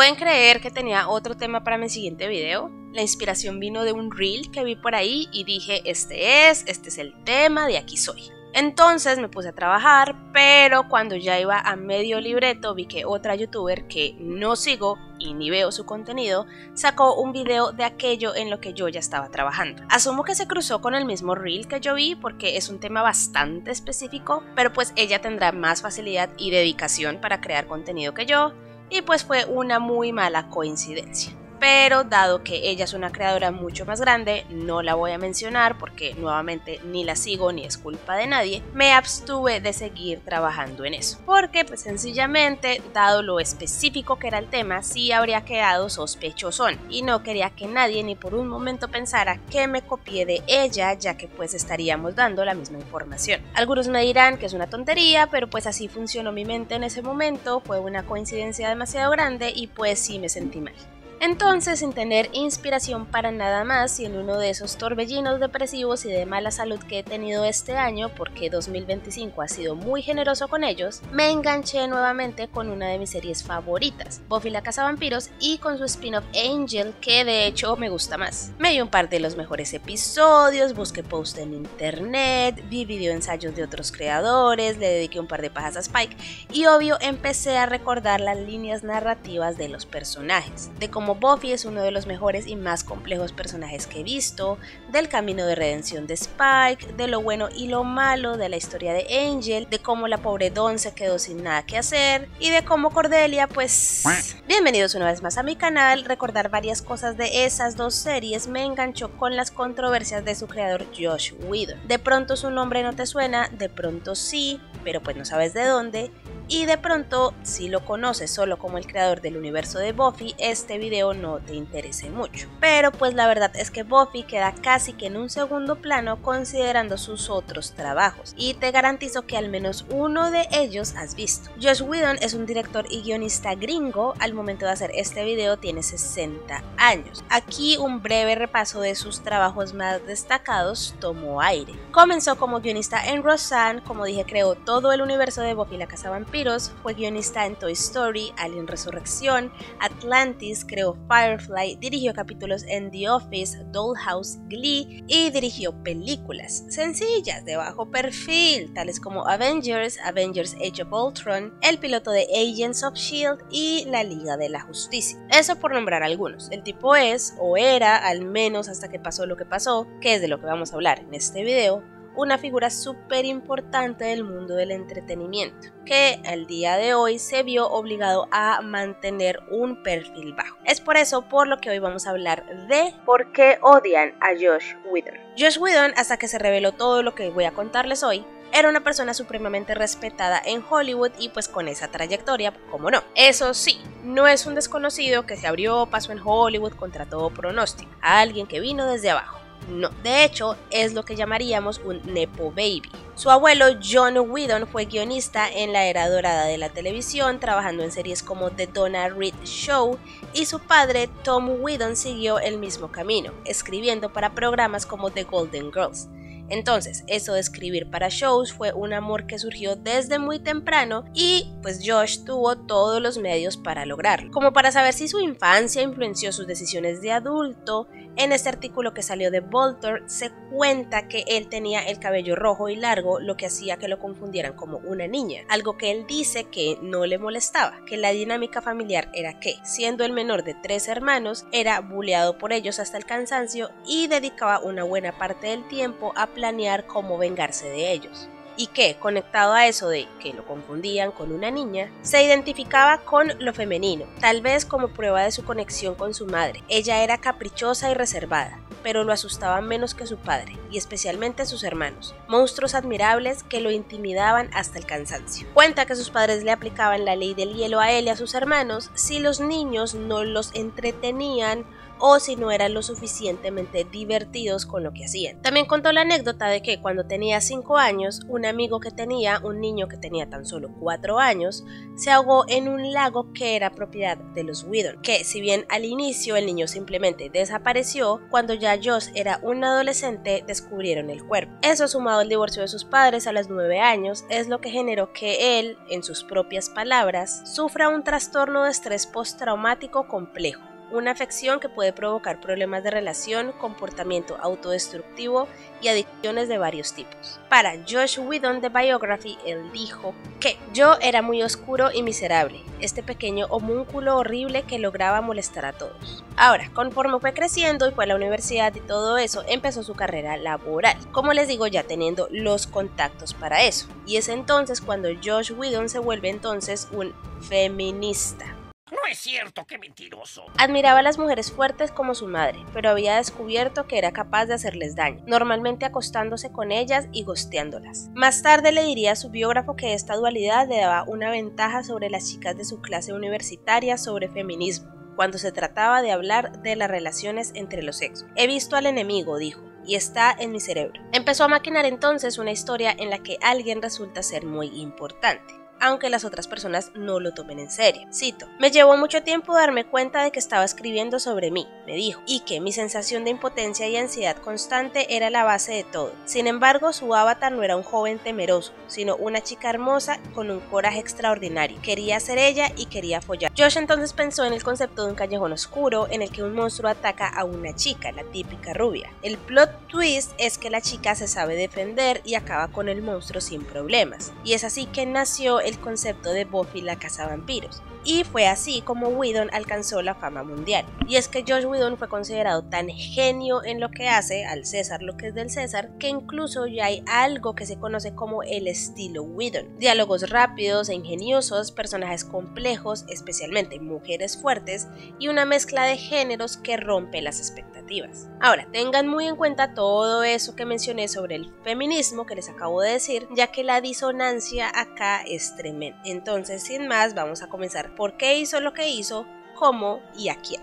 ¿Pueden creer que tenía otro tema para mi siguiente video? La inspiración vino de un reel que vi por ahí y dije, este es el tema, de aquí soy. Entonces me puse a trabajar, pero cuando ya iba a medio libreto vi que otra youtuber que no sigo y ni veo su contenido sacó un video de aquello en lo que yo ya estaba trabajando. Asumo que se cruzó con el mismo reel que yo vi porque es un tema bastante específico, pero pues ella tendrá más facilidad y dedicación para crear contenido que yo y pues fue una muy mala coincidencia. Pero dado que ella es una creadora mucho más grande, no la voy a mencionar porque nuevamente ni la sigo ni es culpa de nadie, me abstuve de seguir trabajando en eso. Porque pues sencillamente, dado lo específico que era el tema, sí habría quedado sospechosón y no quería que nadie ni por un momento pensara que me copié de ella, ya que pues estaríamos dando la misma información. Algunos me dirán que es una tontería, pero pues así funcionó mi mente en ese momento, fue una coincidencia demasiado grande y pues sí me sentí mal. Entonces, sin tener inspiración para nada más y en uno de esos torbellinos depresivos y de mala salud que he tenido este año, porque 2025 ha sido muy generoso con ellos, me enganché nuevamente con una de mis series favoritas, Buffy la Cazavampiros, y con su spin-off Angel, que de hecho me gusta más. Me vi un par de los mejores episodios, busqué posts en internet, vi videoensayos de otros creadores, le dediqué un par de pajas a Spike y obvio empecé a recordar las líneas narrativas de los personajes, de cómo Buffy es uno de los mejores y más complejos personajes que he visto, del camino de redención de Spike, de lo bueno y lo malo de la historia de Angel, de cómo la pobre Dawn se quedó sin nada que hacer y de cómo Cordelia pues... Bienvenidos una vez más a mi canal. Recordar varias cosas de esas dos series me enganchó con las controversias de su creador Joss Whedon. De pronto su nombre no te suena, de pronto sí, pero pues no sabes de dónde. Y de pronto, si lo conoces solo como el creador del universo de Buffy, este video no te interese mucho. Pero pues la verdad es que Buffy queda casi que en un segundo plano considerando sus otros trabajos. Y te garantizo que al menos uno de ellos has visto. Joss Whedon es un director y guionista gringo. Al momento de hacer este video tiene 60 años. Aquí un breve repaso de sus trabajos más destacados tomó aire. Comenzó como guionista en Roseanne, como dije creó todo el universo de Buffy la Cazavampiros. Fue guionista en Toy Story, Alien Resurrección, Atlantis, creó Firefly, dirigió capítulos en The Office, Dollhouse, Glee y dirigió películas sencillas de bajo perfil, tales como Avengers, Avengers Age of Ultron, el piloto de Agents of S.H.I.E.L.D. y la Liga de la Justicia. Eso por nombrar algunos. El tipo es, o era, al menos hasta que pasó lo que pasó, que es de lo que vamos a hablar en este video, una figura súper importante del mundo del entretenimiento, que al día de hoy se vio obligado a mantener un perfil bajo. Es por eso por lo que hoy vamos a hablar de por qué odian a Joss Whedon. Joss Whedon, hasta que se reveló todo lo que voy a contarles hoy, era una persona supremamente respetada en Hollywood y pues con esa trayectoria, ¿cómo no? Eso sí, no es un desconocido que se abrió paso en Hollywood contra todo pronóstico, a alguien que vino desde abajo. No, de hecho es lo que llamaríamos un nepo baby. Su abuelo John Whedon fue guionista en la era dorada de la televisión, trabajando en series como The Donna Reed Show, y su padre Tom Whedon siguió el mismo camino, escribiendo para programas como The Golden Girls. Entonces, eso de escribir para shows fue un amor que surgió desde muy temprano y pues Josh tuvo todos los medios para lograrlo. Como para saber si su infancia influenció sus decisiones de adulto, en este artículo que salió de Vulture se cuenta que él tenía el cabello rojo y largo, lo que hacía que lo confundieran como una niña, algo que él dice que no le molestaba, que la dinámica familiar era que, siendo el menor de 3 hermanos, era bulleado por ellos hasta el cansancio y dedicaba una buena parte del tiempo a planear cómo vengarse de ellos. Y que, conectado a eso de que lo confundían con una niña, se identificaba con lo femenino, tal vez como prueba de su conexión con su madre. Ella era caprichosa y reservada, pero lo asustaba menos que su padre, y especialmente sus hermanos, monstruos admirables que lo intimidaban hasta el cansancio. Cuenta que sus padres le aplicaban la ley del hielo a él y a sus hermanos si los niños no los entretenían o si no eran lo suficientemente divertidos con lo que hacían. También contó la anécdota de que cuando tenía 5 años, un amigo que tenía un niño que tenía tan solo 4 años se ahogó en un lago que era propiedad de los Whedon, que si bien al inicio el niño simplemente desapareció, cuando ya Josh era un adolescente descubrieron el cuerpo. Eso, sumado al divorcio de sus padres a los 9 años, es lo que generó que él, en sus propias palabras, sufra un trastorno de estrés postraumático complejo, una afección que puede provocar problemas de relación, comportamiento autodestructivo y adicciones de varios tipos. Para Josh Whedon de Biography, él dijo que yo era muy oscuro y miserable, este pequeño homúnculo horrible que lograba molestar a todos. Ahora, conforme fue creciendo y fue a la universidad y todo eso, empezó su carrera laboral, como les digo, ya teniendo los contactos para eso. Y es entonces cuando Josh Whedon se vuelve entonces un feminista. No es cierto, qué mentiroso. Admiraba a las mujeres fuertes como su madre, pero había descubierto que era capaz de hacerles daño, normalmente acostándose con ellas y gosteándolas. Más tarde le diría a su biógrafo que esta dualidad le daba una ventaja sobre las chicas de su clase universitaria sobre feminismo, cuando se trataba de hablar de las relaciones entre los sexos. He visto al enemigo, dijo, y está en mi cerebro. Empezó a maquinar entonces una historia en la que alguien resulta ser muy importante, aunque las otras personas no lo tomen en serio. Cito: me llevó mucho tiempo darme cuenta de que estaba escribiendo sobre mí, me dijo, y que mi sensación de impotencia y ansiedad constante era la base de todo. Sin embargo, su avatar no era un joven temeroso, sino una chica hermosa con un coraje extraordinario. Quería ser ella y quería follar. Josh entonces pensó en el concepto de un callejón oscuro en el que un monstruo ataca a una chica, la típica rubia. El plot twist es que la chica se sabe defender y acaba con el monstruo sin problemas. Y es así que nació el concepto de Buffy la cazavampiros, y fue así como Whedon alcanzó la fama mundial. Y es que Josh Whedon fue considerado tan genio en lo que hace, al César lo que es del César, que incluso ya hay algo que se conoce como el estilo Whedon: diálogos rápidos e ingeniosos, personajes complejos, especialmente mujeres fuertes, y una mezcla de géneros que rompe las expectativas. Ahora, tengan muy en cuenta todo eso que mencioné sobre el feminismo que les acabo de decir, ya que la disonancia acá es tremenda. Entonces, sin más, vamos a comenzar. ¿Por qué hizo lo que hizo? ¿Cómo? ¿Y a quién?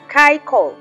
Kai Cole.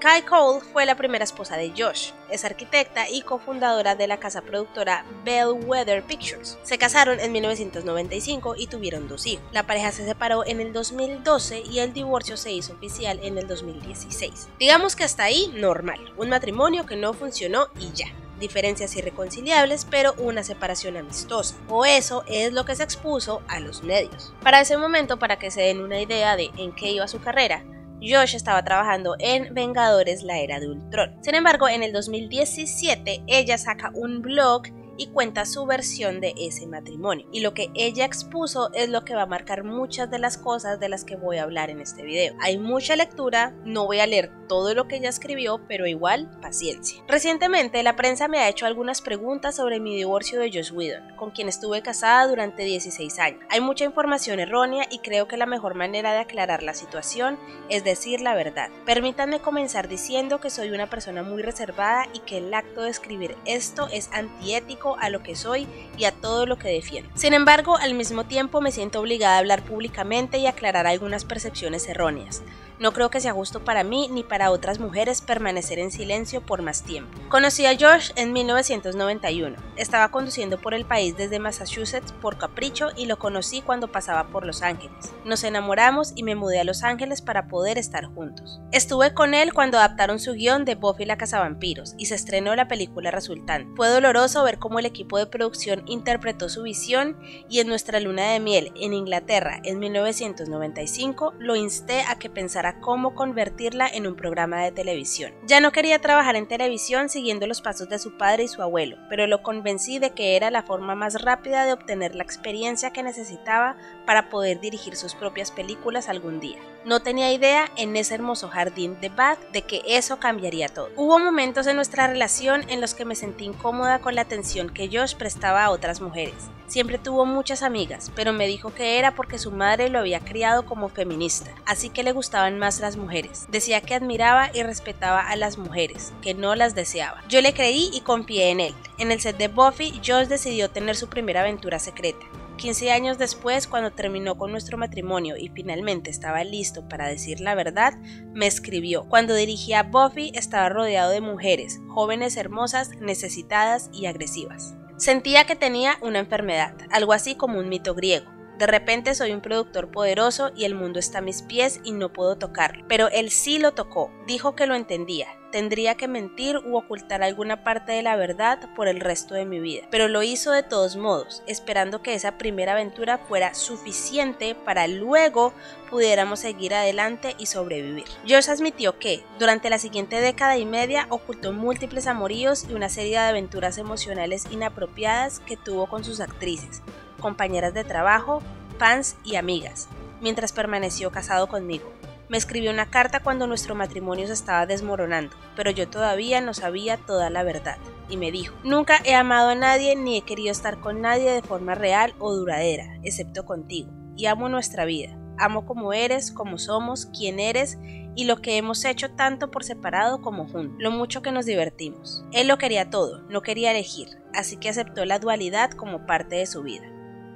Kai Cole fue la primera esposa de Josh. Es arquitecta y cofundadora de la casa productora Bellwether Pictures. Se casaron en 1995 y tuvieron 2 hijos. La pareja se separó en el 2012 y el divorcio se hizo oficial en el 2016. Digamos que hasta ahí normal, un matrimonio que no funcionó y ya. Diferencias irreconciliables, pero una separación amistosa, o eso es lo que se expuso a los medios. Para ese momento, para que se den una idea de en qué iba su carrera, Josh estaba trabajando en Vengadores: La Era de Ultron. Sin embargo, en el 2017 ella saca un blog y cuenta su versión de ese matrimonio, y lo que ella expuso es lo que va a marcar muchas de las cosas de las que voy a hablar en este video. Hay mucha lectura, no voy a leer todo lo que ella escribió, pero igual, paciencia. Recientemente la prensa me ha hecho algunas preguntas sobre mi divorcio de Josh Whedon, con quien estuve casada durante 16 años. Hay mucha información errónea y creo que la mejor manera de aclarar la situación es decir la verdad. Permítanme comenzar diciendo que soy una persona muy reservada y que el acto de escribir esto es antiético a lo que soy y a todo lo que defiendo. Sin embargo, al mismo tiempo me siento obligada a hablar públicamente y aclarar algunas percepciones erróneas. No creo que sea justo para mí ni para otras mujeres permanecer en silencio por más tiempo. Conocí a Josh en 1991. Estaba conduciendo por el país desde Massachusetts por capricho y lo conocí cuando pasaba por Los Ángeles. Nos enamoramos y me mudé a Los Ángeles para poder estar juntos. Estuve con él cuando adaptaron su guión de Buffy la cazavampiros y se estrenó la película resultante. Fue doloroso ver cómo el equipo de producción interpretó su visión, y en nuestra luna de miel en Inglaterra en 1995 lo insté a que pensara cómo convertirla en un programa de televisión. Ya no quería trabajar en televisión siguiendo los pasos de su padre y su abuelo, pero lo convencí de que era la forma más rápida de obtener la experiencia que necesitaba para poder dirigir sus propias películas algún día. No tenía idea en ese hermoso jardín de Bath de que eso cambiaría todo. Hubo momentos en nuestra relación en los que me sentí incómoda con la atención que Josh prestaba a otras mujeres. Siempre tuvo muchas amigas, pero me dijo que era porque su madre lo había criado como feminista, así que le gustaban más las mujeres. Decía que admiraba y respetaba a las mujeres, que no las deseaba. Yo le creí y confié en él. En el set de Buffy, Josh decidió tener su primera aventura secreta. 15 años después, cuando terminó con nuestro matrimonio y finalmente estaba listo para decir la verdad, me escribió. Cuando dirigía Buffy estaba rodeado de mujeres, jóvenes hermosas, necesitadas y agresivas. Sentía que tenía una enfermedad, algo así como un mito griego. De repente soy un productor poderoso y el mundo está a mis pies y no puedo tocarlo. Pero él sí lo tocó, dijo que lo entendía. Tendría que mentir u ocultar alguna parte de la verdad por el resto de mi vida. Pero lo hizo de todos modos, esperando que esa primera aventura fuera suficiente para luego pudiéramos seguir adelante y sobrevivir. Josh admitió que, durante la siguiente década y media, ocultó múltiples amoríos y una serie de aventuras emocionales inapropiadas que tuvo con sus actrices, compañeras de trabajo, fans y amigas, mientras permaneció casado conmigo. Me escribió una carta cuando nuestro matrimonio se estaba desmoronando, pero yo todavía no sabía toda la verdad, y me dijo: nunca he amado a nadie ni he querido estar con nadie de forma real o duradera, excepto contigo, y amo nuestra vida, amo como eres, como somos, quién eres y lo que hemos hecho tanto por separado como juntos, lo mucho que nos divertimos. Él lo quería todo, no quería elegir, así que aceptó la dualidad como parte de su vida.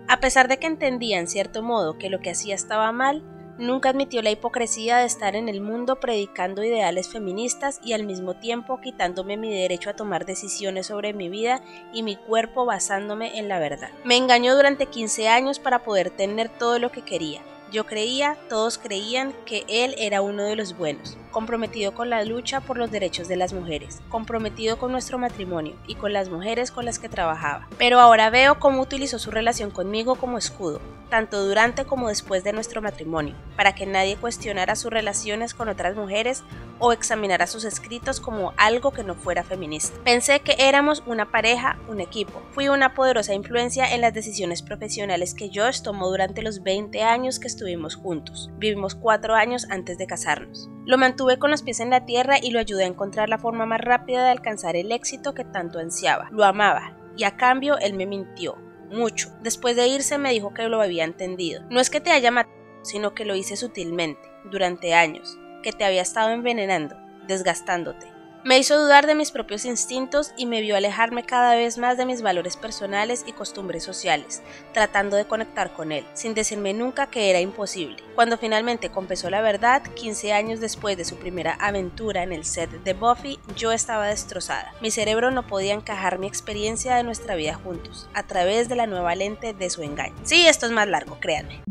A pesar de que entendía en cierto modo que lo que hacía estaba mal, nunca admitió la hipocresía de estar en el mundo predicando ideales feministas y al mismo tiempo quitándome mi derecho a tomar decisiones sobre mi vida y mi cuerpo basándome en la verdad. Me engañó durante 15 años para poder tener todo lo que quería. Yo creía, todos creían que él era uno de los buenos, comprometido con la lucha por los derechos de las mujeres, comprometido con nuestro matrimonio y con las mujeres con las que trabajaba. Pero ahora veo cómo utilizó su relación conmigo como escudo, tanto durante como después de nuestro matrimonio, para que nadie cuestionara sus relaciones con otras mujeres o examinara sus escritos como algo que no fuera feminista. Pensé que éramos una pareja, un equipo. Fui una poderosa influencia en las decisiones profesionales que Josh tomó durante los 20 años que estuvimos juntos. Vivimos 4 años antes de casarnos. Lo mantuve con los pies en la tierra y lo ayudé a encontrar la forma más rápida de alcanzar el éxito que tanto ansiaba. Lo amaba y a cambio él me mintió. Mucho. Después de irse me dijo que lo había entendido. No es que te haya matado, sino que lo hice sutilmente, durante años, que te había estado envenenando, desgastándote. Me hizo dudar de mis propios instintos y me vio alejarme cada vez más de mis valores personales y costumbres sociales, tratando de conectar con él, sin decirme nunca que era imposible. Cuando finalmente confesó la verdad, 15 años después de su primera aventura en el set de Buffy, yo estaba destrozada. Mi cerebro no podía encajar mi experiencia de nuestra vida juntos, a través de la nueva lente de su engaño. Sí, esto es más largo, créanme.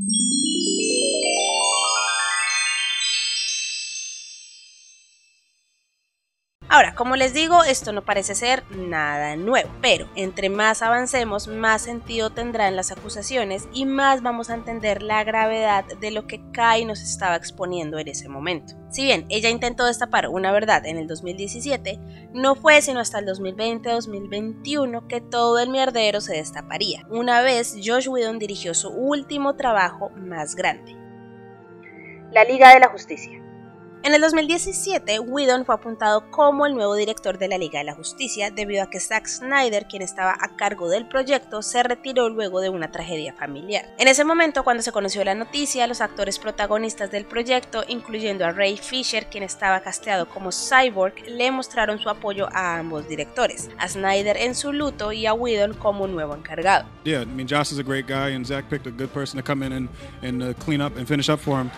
Ahora, como les digo, esto no parece ser nada nuevo, pero entre más avancemos, más sentido tendrán las acusaciones y más vamos a entender la gravedad de lo que Kai nos estaba exponiendo en ese momento. Si bien ella intentó destapar una verdad en el 2017, no fue sino hasta el 2020-2021 que todo el mierdero se destaparía, una vez Joss Whedon dirigió su último trabajo más grande: la Liga de la Justicia. En el 2017, Whedon fue apuntado como el nuevo director de la Liga de la Justicia debido a que Zack Snyder, quien estaba a cargo del proyecto, se retiró luego de una tragedia familiar. En ese momento, cuando se conoció la noticia, los actores protagonistas del proyecto, incluyendo a Ray Fisher, quien estaba casteado como Cyborg, le mostraron su apoyo a ambos directores, a Snyder en su luto y a Whedon como nuevo encargado. Yeah, I mean, Joss is a great guy and Zack picked a good person to come in and clean up and finish up for him.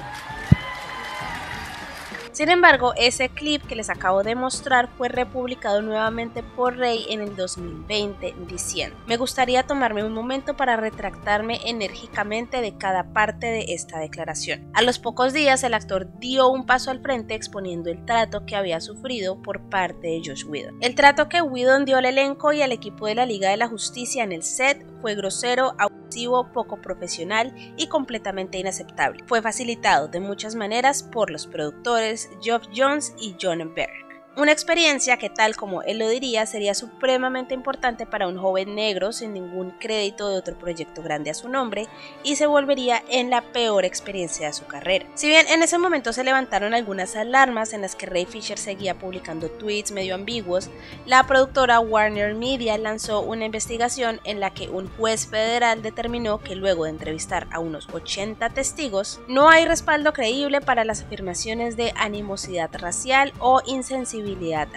Sin embargo, ese clip que les acabo de mostrar fue republicado nuevamente por Ray en el 2020 diciendo: me gustaría tomarme un momento para retractarme enérgicamente de cada parte de esta declaración. A los pocos días el actor dio un paso al frente exponiendo el trato que había sufrido por parte de Joss Whedon. El trato que Whedon dio al elenco y al equipo de la Liga de la Justicia en el set fue grosero, abusivo, poco profesional y completamente inaceptable. Fue facilitado de muchas maneras por los productores Geoff Johns y Jon Berg. Una experiencia que, tal como él lo diría, sería supremamente importante para un joven negro sin ningún crédito de otro proyecto grande a su nombre y se volvería en la peor experiencia de su carrera. Si bien en ese momento se levantaron algunas alarmas en las que Ray Fisher seguía publicando tweets medio ambiguos, la productora Warner Media lanzó una investigación en la que un juez federal determinó que luego de entrevistar a unos 80 testigos, no hay respaldo creíble para las afirmaciones de animosidad racial o insensibilidad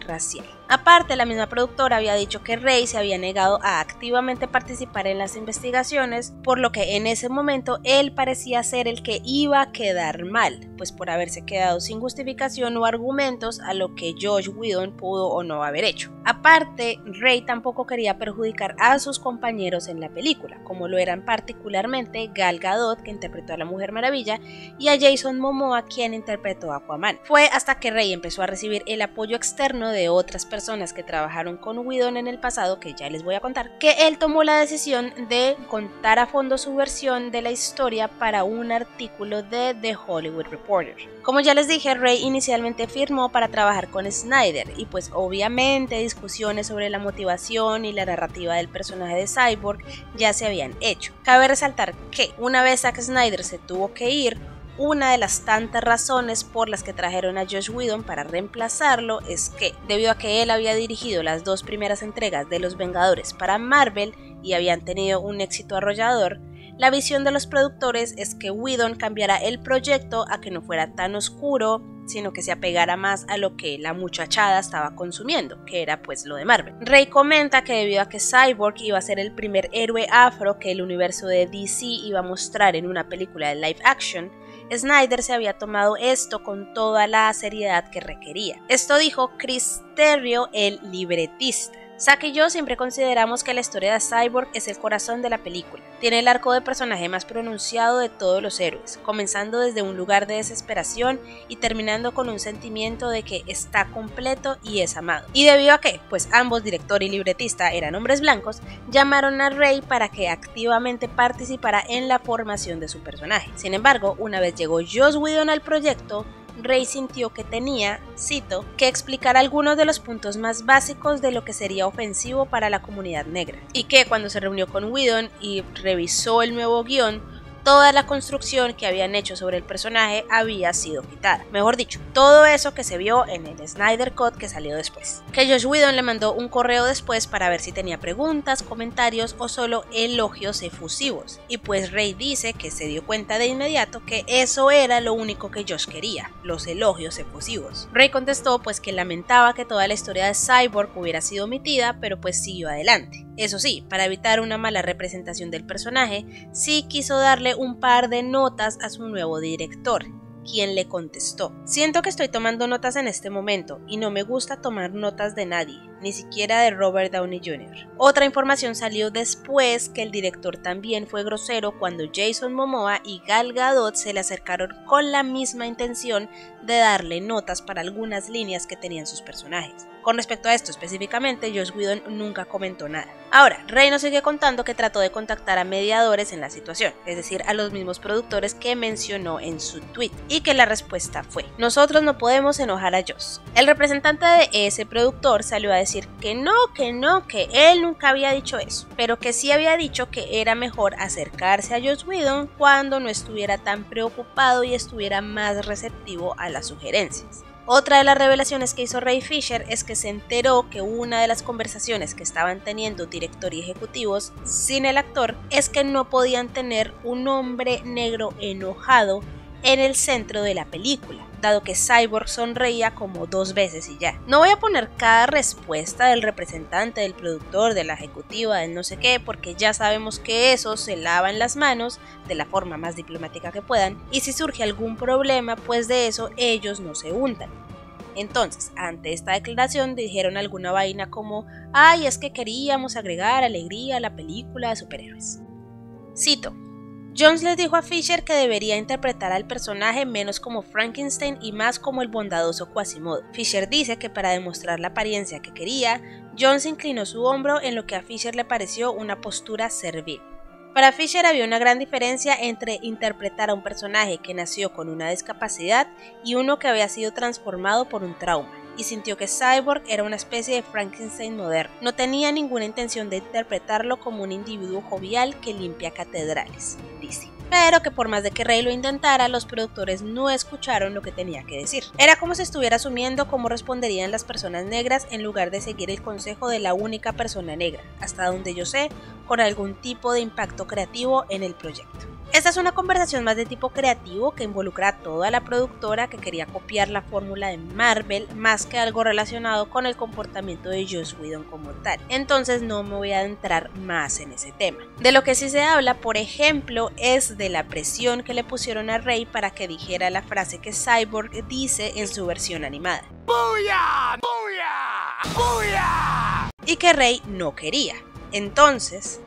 racial. Aparte, la misma productora había dicho que Ray se había negado a activamente participar en las investigaciones, por lo que en ese momento él parecía ser el que iba a quedar mal, pues por haberse quedado sin justificación o argumentos a lo que Joss Whedon pudo o no haber hecho. Aparte, Ray tampoco quería perjudicar a sus compañeros en la película, como lo eran particularmente Gal Gadot, que interpretó a la Mujer Maravilla, y a Jason Momoa, quien interpretó a Aquaman. Fue hasta que Ray empezó a recibir el apoyo externo de otras personas que trabajaron con Whedon en el pasado, que ya les voy a contar, que él tomó la decisión de contar a fondo su versión de la historia para un artículo de The Hollywood Reporter. Como ya les dije, Ray inicialmente firmó para trabajar con Snyder y pues obviamente discusiones sobre la motivación y la narrativa del personaje de Cyborg ya se habían hecho. Cabe resaltar que una vez Zack Snyder se tuvo que ir, una de las tantas razones por las que trajeron a Joss Whedon para reemplazarlo es que, debido a que él había dirigido las 2 primeras entregas de Los Vengadores para Marvel y habían tenido un éxito arrollador, la visión de los productores es que Whedon cambiara el proyecto a que no fuera tan oscuro, sino que se apegara más a lo que la muchachada estaba consumiendo, que era pues lo de Marvel. Ray comenta que debido a que Cyborg iba a ser el primer héroe afro que el universo de DC iba a mostrar en una película de live action, Snyder se había tomado esto con toda la seriedad que requería. Esto dijo Chris Terrio, el libretista. Zack y yo siempre consideramos que la historia de Cyborg es el corazón de la película. Tiene el arco de personaje más pronunciado de todos los héroes, comenzando desde un lugar de desesperación y terminando con un sentimiento de que está completo y es amado. ¿Y debido a qué? Pues ambos, director y libretista, eran hombres blancos, llamaron a Ray para que activamente participara en la formación de su personaje. Sin embargo, una vez llegó Joss Whedon al proyecto, Ray sintió que tenía, cito, que explicar algunos de los puntos más básicos de lo que sería ofensivo para la comunidad negra, y que cuando se reunió con Whedon y revisó el nuevo guión, toda la construcción que habían hecho sobre el personaje había sido quitada. Mejor dicho, todo eso que se vio en el Snyder Cut que salió después. Que Joss Whedon le mandó un correo después para ver si tenía preguntas, comentarios o solo elogios efusivos. Y pues Ray dice que se dio cuenta de inmediato que eso era lo único que Joss quería, los elogios efusivos. Ray contestó pues que lamentaba que toda la historia de Cyborg hubiera sido omitida, pero pues siguió adelante. Eso sí, para evitar una mala representación del personaje, sí quiso darle un par de notas a su nuevo director, quien le contestó: siento que estoy tomando notas en este momento y no me gusta tomar notas de nadie, ni siquiera de Robert Downey Jr. Otra información salió después que el director también fue grosero cuando Jason Momoa y Gal Gadot se le acercaron con la misma intención de darle notas para algunas líneas que tenían sus personajes. Con respecto a esto específicamente, Joss Whedon nunca comentó nada. Ahora, Ray nos sigue contando que trató de contactar a mediadores en la situación, es decir, a los mismos productores que mencionó en su tweet, y que la respuesta fue: nosotros no podemos enojar a Joss. El representante de ese productor salió a decir que él nunca había dicho eso, pero que sí había dicho que era mejor acercarse a Joss Whedon cuando no estuviera tan preocupado y estuviera más receptivo a las sugerencias. Otra de las revelaciones que hizo Ray Fisher es que se enteró que una de las conversaciones que estaban teniendo director y ejecutivos sin el actor es que no podían tener un hombre negro enojado en el centro de la película, dado que Cyborg sonreía como 2 veces y ya. No voy a poner cada respuesta del representante, del productor, de la ejecutiva, del no sé qué, porque ya sabemos que eso se lavan las manos de la forma más diplomática que puedan, y si surge algún problema, pues de eso ellos no se untan. Entonces, ante esta declaración dijeron alguna vaina como: ay, es que queríamos agregar alegría a la película de superhéroes. Cito: Jones les dijo a Fisher que debería interpretar al personaje menos como Frankenstein y más como el bondadoso Quasimodo. Fisher dice que para demostrar la apariencia que quería, Jones inclinó su hombro en lo que a Fisher le pareció una postura servil. Para Fisher había una gran diferencia entre interpretar a un personaje que nació con una discapacidad y uno que había sido transformado por un trauma, y sintió que Cyborg era una especie de Frankenstein moderno. No tenía ninguna intención de interpretarlo como un individuo jovial que limpia catedrales, dice. Pero que por más de que Ray lo intentara, los productores no escucharon lo que tenía que decir. Era como si estuviera asumiendo cómo responderían las personas negras en lugar de seguir el consejo de la única persona negra, hasta donde yo sé, con algún tipo de impacto creativo en el proyecto. Esta es una conversación más de tipo creativo que involucra a toda la productora que quería copiar la fórmula de Marvel más que algo relacionado con el comportamiento de Joss Whedon como tal. Entonces no me voy a adentrar más en ese tema. De lo que sí se habla, por ejemplo, es de la presión que le pusieron a Rey para que dijera la frase que Cyborg dice en su versión animada. ¡Booyah! ¡Booyah! ¡Booyah! Y que Rey no quería. Entonces...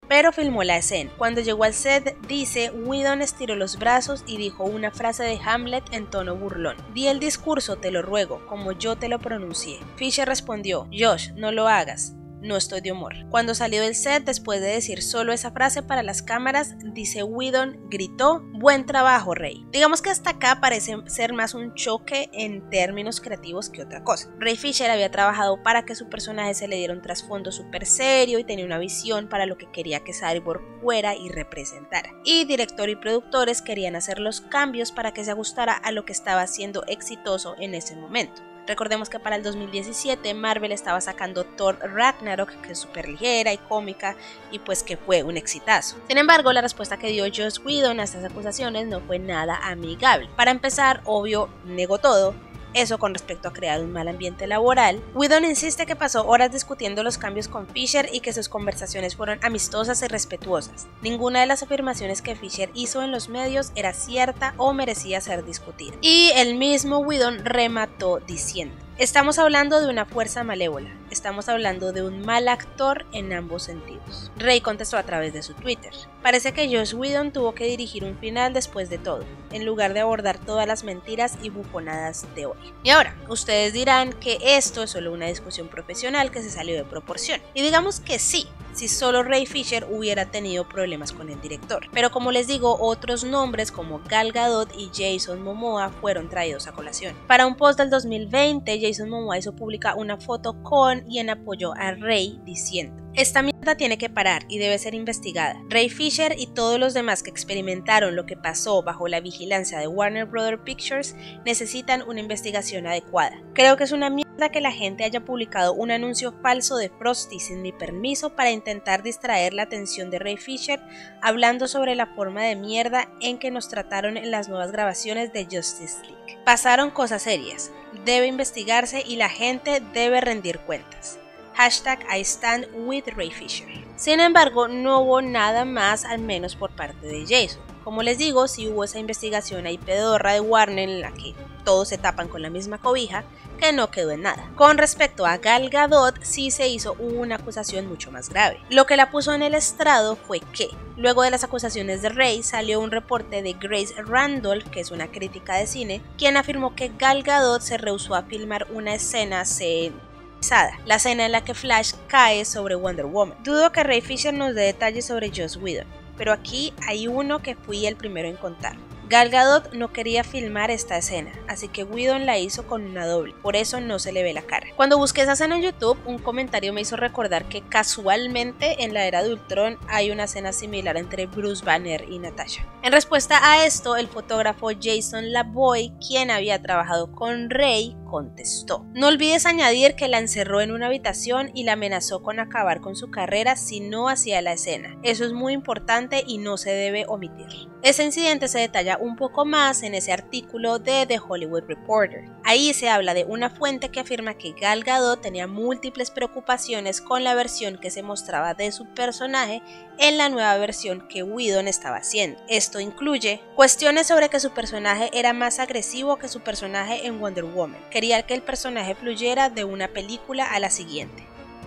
pero filmó la escena. Cuando llegó al set, dice, Whedon estiró los brazos y dijo una frase de Hamlet en tono burlón. Di el discurso, te lo ruego, como yo te lo pronuncié. Fisher respondió, Josh, no lo hagas. No estoy de humor. Cuando salió del set, después de decir solo esa frase para las cámaras, dice Whedon, gritó, buen trabajo, Rey. Digamos que hasta acá parece ser más un choque en términos creativos que otra cosa. Ray Fisher había trabajado para que su personaje se le diera un trasfondo súper serio y tenía una visión para lo que quería que Cyborg fuera y representara. Y director y productores querían hacer los cambios para que se ajustara a lo que estaba siendo exitoso en ese momento. Recordemos que para el 2017 Marvel estaba sacando Thor Ragnarok, que es súper ligera y cómica, y pues que fue un exitazo. Sin embargo, la respuesta que dio Joss Whedon a estas acusaciones no fue nada amigable. Para empezar, obvio, negó todo. Eso con respecto a crear un mal ambiente laboral. Whedon insiste que pasó horas discutiendo los cambios con Fisher y que sus conversaciones fueron amistosas y respetuosas. Ninguna de las afirmaciones que Fisher hizo en los medios era cierta o merecía ser discutida. Y el mismo Whedon remató diciendo, estamos hablando de una fuerza malévola, estamos hablando de un mal actor en ambos sentidos. Rey contestó a través de su Twitter. Parece que Joss Whedon tuvo que dirigir un final después de todo, en lugar de abordar todas las mentiras y bufonadas de hoy. Y ahora, ustedes dirán que esto es solo una discusión profesional que se salió de proporción. Y digamos que sí, si solo Ray Fisher hubiera tenido problemas con el director. Pero como les digo, otros nombres como Gal Gadot y Jason Momoa fueron traídos a colación. Para un post del 2020, Jason Momoa hizo pública una foto con y en apoyo a Ray diciendo, esta mierda tiene que parar y debe ser investigada. Ray Fisher y todos los demás que experimentaron lo que pasó bajo la vigilancia de Warner Bros. Pictures necesitan una investigación adecuada. Creo que es una mierda que la gente haya publicado un anuncio falso de Frosty sin mi permiso para intentar distraer la atención de Ray Fisher hablando sobre la forma de mierda en que nos trataron en las nuevas grabaciones de Justice League. Pasaron cosas serias, debe investigarse y la gente debe rendir cuentas. #I stand with Ray Fisher. Sin embargo, no hubo nada más, al menos por parte de Jason. Como les digo, sí hubo esa investigación ahí pedorra de Warner en la que todos se tapan con la misma cobija, que no quedó en nada. Con respecto a Gal Gadot, sí se hizo una acusación mucho más grave. Lo que la puso en el estrado fue que, luego de las acusaciones de Rey, salió un reporte de Grace Randolph, que es una crítica de cine, quien afirmó que Gal Gadot se rehusó a filmar una escena la escena en la que Flash cae sobre Wonder Woman. Dudo que Ray Fisher nos dé detalles sobre Joss Whedon, pero aquí hay uno que fui el primero en contar. Gal Gadot no quería filmar esta escena, así que Whedon la hizo con una doble, por eso no se le ve la cara. Cuando busqué esa escena en YouTube, un comentario me hizo recordar que casualmente en la era de Ultron hay una escena similar entre Bruce Banner y Natasha. En respuesta a esto, el fotógrafo Jason Lavoy, quien había trabajado con Rey, contestó: no olvides añadir que la encerró en una habitación y la amenazó con acabar con su carrera si no hacía la escena. Eso es muy importante y no se debe omitir. Ese incidente se detalla un poco más en ese artículo de The Hollywood Reporter. Ahí se habla de una fuente que afirma que Gal Gadot tenía múltiples preocupaciones con la versión que se mostraba de su personaje en la nueva versión que Whedon estaba haciendo. Esto incluye cuestiones sobre que su personaje era más agresivo que su personaje en Wonder Woman. Quería que el personaje fluyera de una película a la siguiente.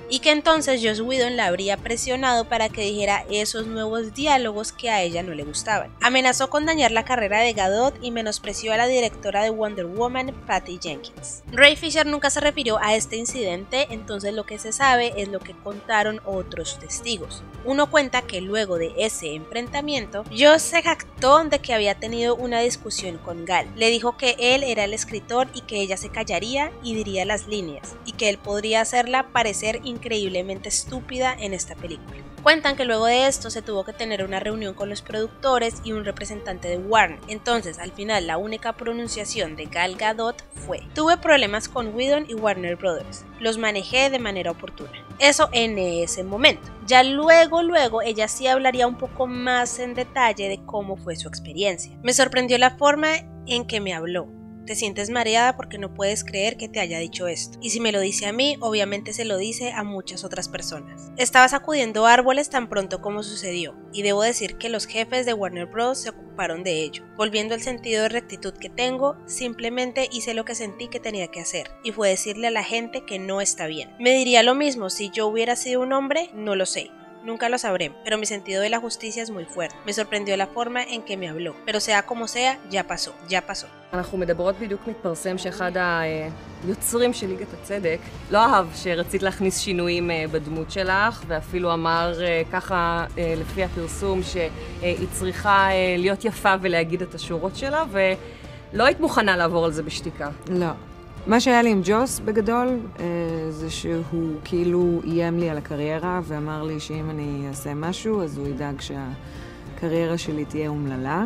Y que entonces Joss Whedon la habría presionado para que dijera esos nuevos diálogos que a ella no le gustaban. Amenazó con dañar la carrera de Gadot y menospreció a la directora de Wonder Woman, Patty Jenkins. Ray Fisher nunca se refirió a este incidente, entonces lo que se sabe es lo que contaron otros testigos. Uno cuenta que luego de ese enfrentamiento, Joss se jactó de que había tenido una discusión con Gal. Le dijo que él era el escritor y que ella se callaría y diría las líneas, y que él podría hacerla parecer incapaz increíblemente estúpida en esta película. Cuentan que luego de esto se tuvo que tener una reunión con los productores y un representante de Warner. Entonces, al final, la única pronunciación de Gal Gadot fue: tuve problemas con Whedon y Warner Brothers. Los manejé de manera oportuna. Eso en ese momento. Ya luego ella sí hablaría un poco más en detalle de cómo fue su experiencia. Me sorprendió la forma en que me habló. Te sientes mareada porque no puedes creer que te haya dicho esto. Y si me lo dice a mí, obviamente se lo dice a muchas otras personas. Estaba sacudiendo árboles tan pronto como sucedió, y debo decir que los jefes de Warner Bros. Se ocuparon de ello. Volviendo al sentido de rectitud que tengo, simplemente hice lo que sentí que tenía que hacer, y fue decirle a la gente que no está bien. ¿Me diría lo mismo si yo hubiera sido un hombre? No lo sé. Nunca lo sabré, pero mi sentido de la justicia es muy fuerte. Me sorprendió la forma en que me habló, pero sea como sea, ya pasó. אנחנו מדברות בדיוק מתפרסם שאחד היוצרים של ליגת הצדק לא אהב שרצית להכניס שינויים בדמות שלך, ואפילו אמר ככה לפי הפרסום שהיא צריכה להיות יפה ולהגיד את השורות שלה, ולא היית מוכנה לעבור על זה בשתיקה. לא. מה שהיה לי עם ג'וס בגדול, זה שהוא כאילו איים לי על הקריירה ואמר לי שאם אני אעשה משהו, אז הוא ידאג שהקריירה שלי תהיה אומללה.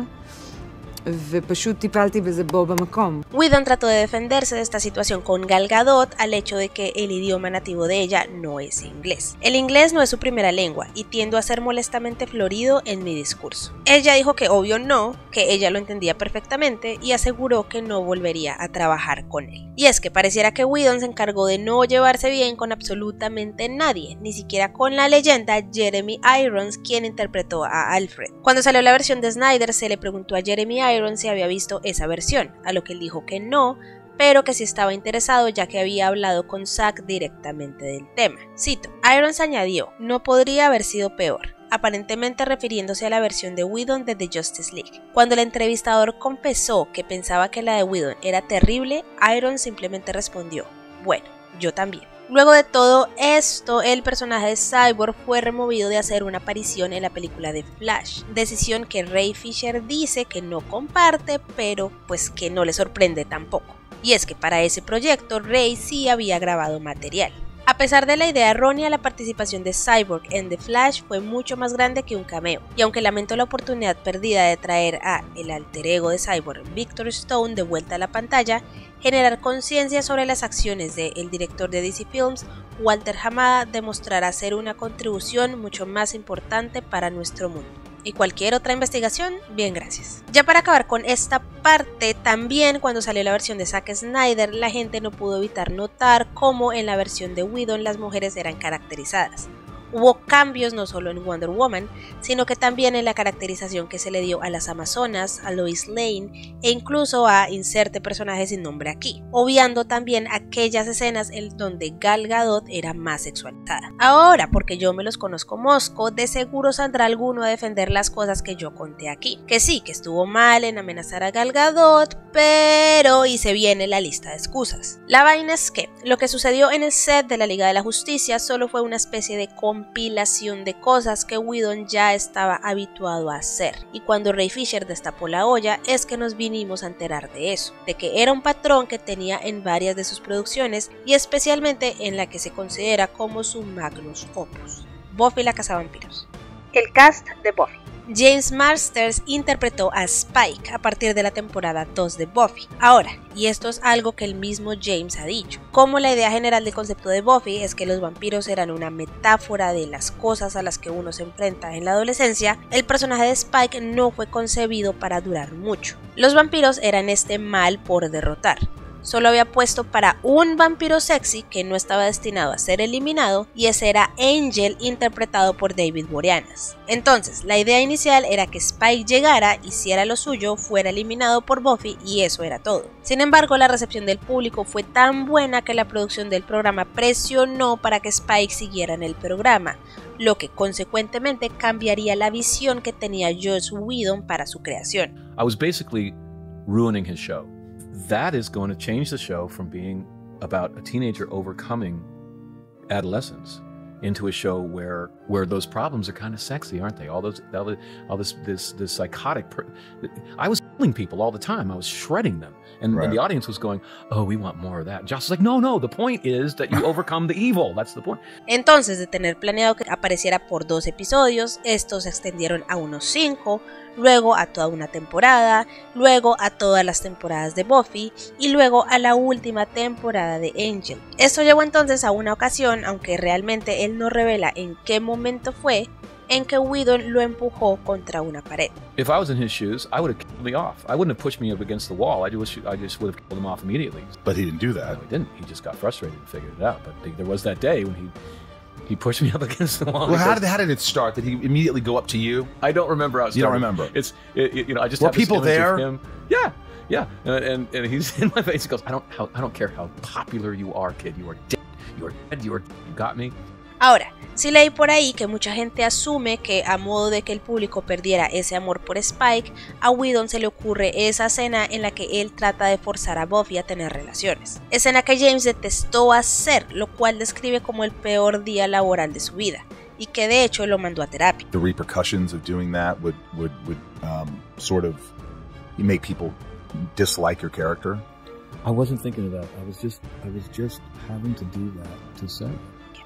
ופשוט טיפלתי בזה בו במקום. Whedon trató de defenderse de esta situación con Gal Gadot al hecho de que el idioma nativo de ella no es inglés. El inglés no es su primera lengua y tiendo a ser molestamente florido en mi discurso. Ella dijo que obvio no, que ella lo entendía perfectamente y aseguró que no volvería a trabajar con él. Y es que pareciera que Whedon se encargó de no llevarse bien con absolutamente nadie, ni siquiera con la leyenda Jeremy Irons, quien interpretó a Alfred. Cuando salió la versión de Snyder se le preguntó a Jeremy Irons si había visto esa versión, a lo que él dijo que no, pero que sí estaba interesado ya que había hablado con Zack directamente del tema. Cito: Irons añadió: no podría haber sido peor, aparentemente refiriéndose a la versión de Whedon de The Justice League. Cuando el entrevistador confesó que pensaba que la de Whedon era terrible, Irons simplemente respondió: bueno, yo también. Luego de todo esto, el personaje de Cyborg fue removido de hacer una aparición en la película de Flash, decisión que Ray Fisher dice que no comparte, pero pues que no le sorprende tampoco. Y es que para ese proyecto Ray sí había grabado material. A pesar de la idea errónea, la participación de Cyborg en The Flash fue mucho más grande que un cameo, y aunque lamento la oportunidad perdida de traer a el alter ego de Cyborg, Victor Stone, de vuelta a la pantalla, generar conciencia sobre las acciones del director de DC Films, Walter Hamada, demostrará ser una contribución mucho más importante para nuestro mundo. Y cualquier otra investigación, bien, gracias. Ya para acabar con esta parte, también cuando salió la versión de Zack Snyder, la gente no pudo evitar notar cómo en la versión de Whedon las mujeres eran caracterizadas. Hubo cambios no solo en Wonder Woman, sino que también en la caracterización que se le dio a las Amazonas, a Lois Lane e incluso a inserte personaje sin nombre aquí, obviando también aquellas escenas en donde Gal Gadot era más sexualizada. Ahora, porque yo me los conozco mosco, de seguro saldrá alguno a defender las cosas que yo conté aquí, que sí, que estuvo mal en amenazar a Gal Gadot, pero y se viene la lista de excusas. La vaina es que lo que sucedió en el set de la Liga de la Justicia solo fue una especie de compilación de cosas que Whedon ya estaba habituado a hacer, y cuando Ray Fisher destapó la olla es que nos vinimos a enterar de eso, de que era un patrón que tenía en varias de sus producciones y especialmente en la que se considera como su magnus opus, Buffy la cazavampiros. El cast de Buffy. James Marsters interpretó a Spike a partir de la temporada 2 de Buffy. Ahora, y esto es algo que el mismo James ha dicho, como la idea general del concepto de Buffy es que los vampiros eran una metáfora de las cosas a las que uno se enfrenta en la adolescencia, el personaje de Spike no fue concebido para durar mucho. Los vampiros eran este mal por derrotar. Solo había puesto para un vampiro sexy que no estaba destinado a ser eliminado, y ese era Angel, interpretado por David Boreanaz. Entonces, la idea inicial era que Spike llegara, hiciera lo suyo, fuera eliminado por Buffy y eso era todo. Sin embargo, la recepción del público fue tan buena que la producción del programa presionó para que Spike siguiera en el programa, lo que consecuentemente cambiaría la visión que tenía Joss Whedon para su creación. I was basically ruining his show. That is going to change the show from being about a teenager overcoming adolescence into a show where those problems are kind of sexy, aren't they? All this psychotic. I was killing people all the time. I was shredding them. And the audience was going, oh, we want more of that. Joss was like, no, the point is that you overcome the evil. That's the point. Entonces, de tener planeado que apareciera por 2 episodios, estos se extendieron a unos 5, luego a toda una temporada, luego a todas las temporadas de Buffy y luego a la última temporada de Angel. Esto llevó entonces a una ocasión, aunque realmente él no revela en qué momento fue, en que Whedon lo empujó contra una pared. If I was in his shoes, I would have killed me off. I wouldn't have pushed me up against the wall. I just would have killed him off immediately. But he didn't do that. No, he didn't. He just got frustrated and figured it out. But there was that day when he pushed me up against the wall. Well, how did it start? Did he immediately go up to you? I don't remember how it started. You don't remember? I just were have this people image there? of him. Yeah. And he's in my face. He goes, I don't care how popular you are, kid. You are dead. You are dead. You got me. Ahora, sí leí por ahí que mucha gente asume que a modo de que el público perdiera ese amor por Spike, a Whedon se le ocurre esa escena en la que él trata de forzar a Buffy a tener relaciones. Escena que James detestó hacer, lo cual describe como el peor día laboral de su vida, y que de hecho lo mandó a terapia. The repercussions of doing that would sort of make people dislike your character. I wasn't thinking of that. I was just having to do that to say.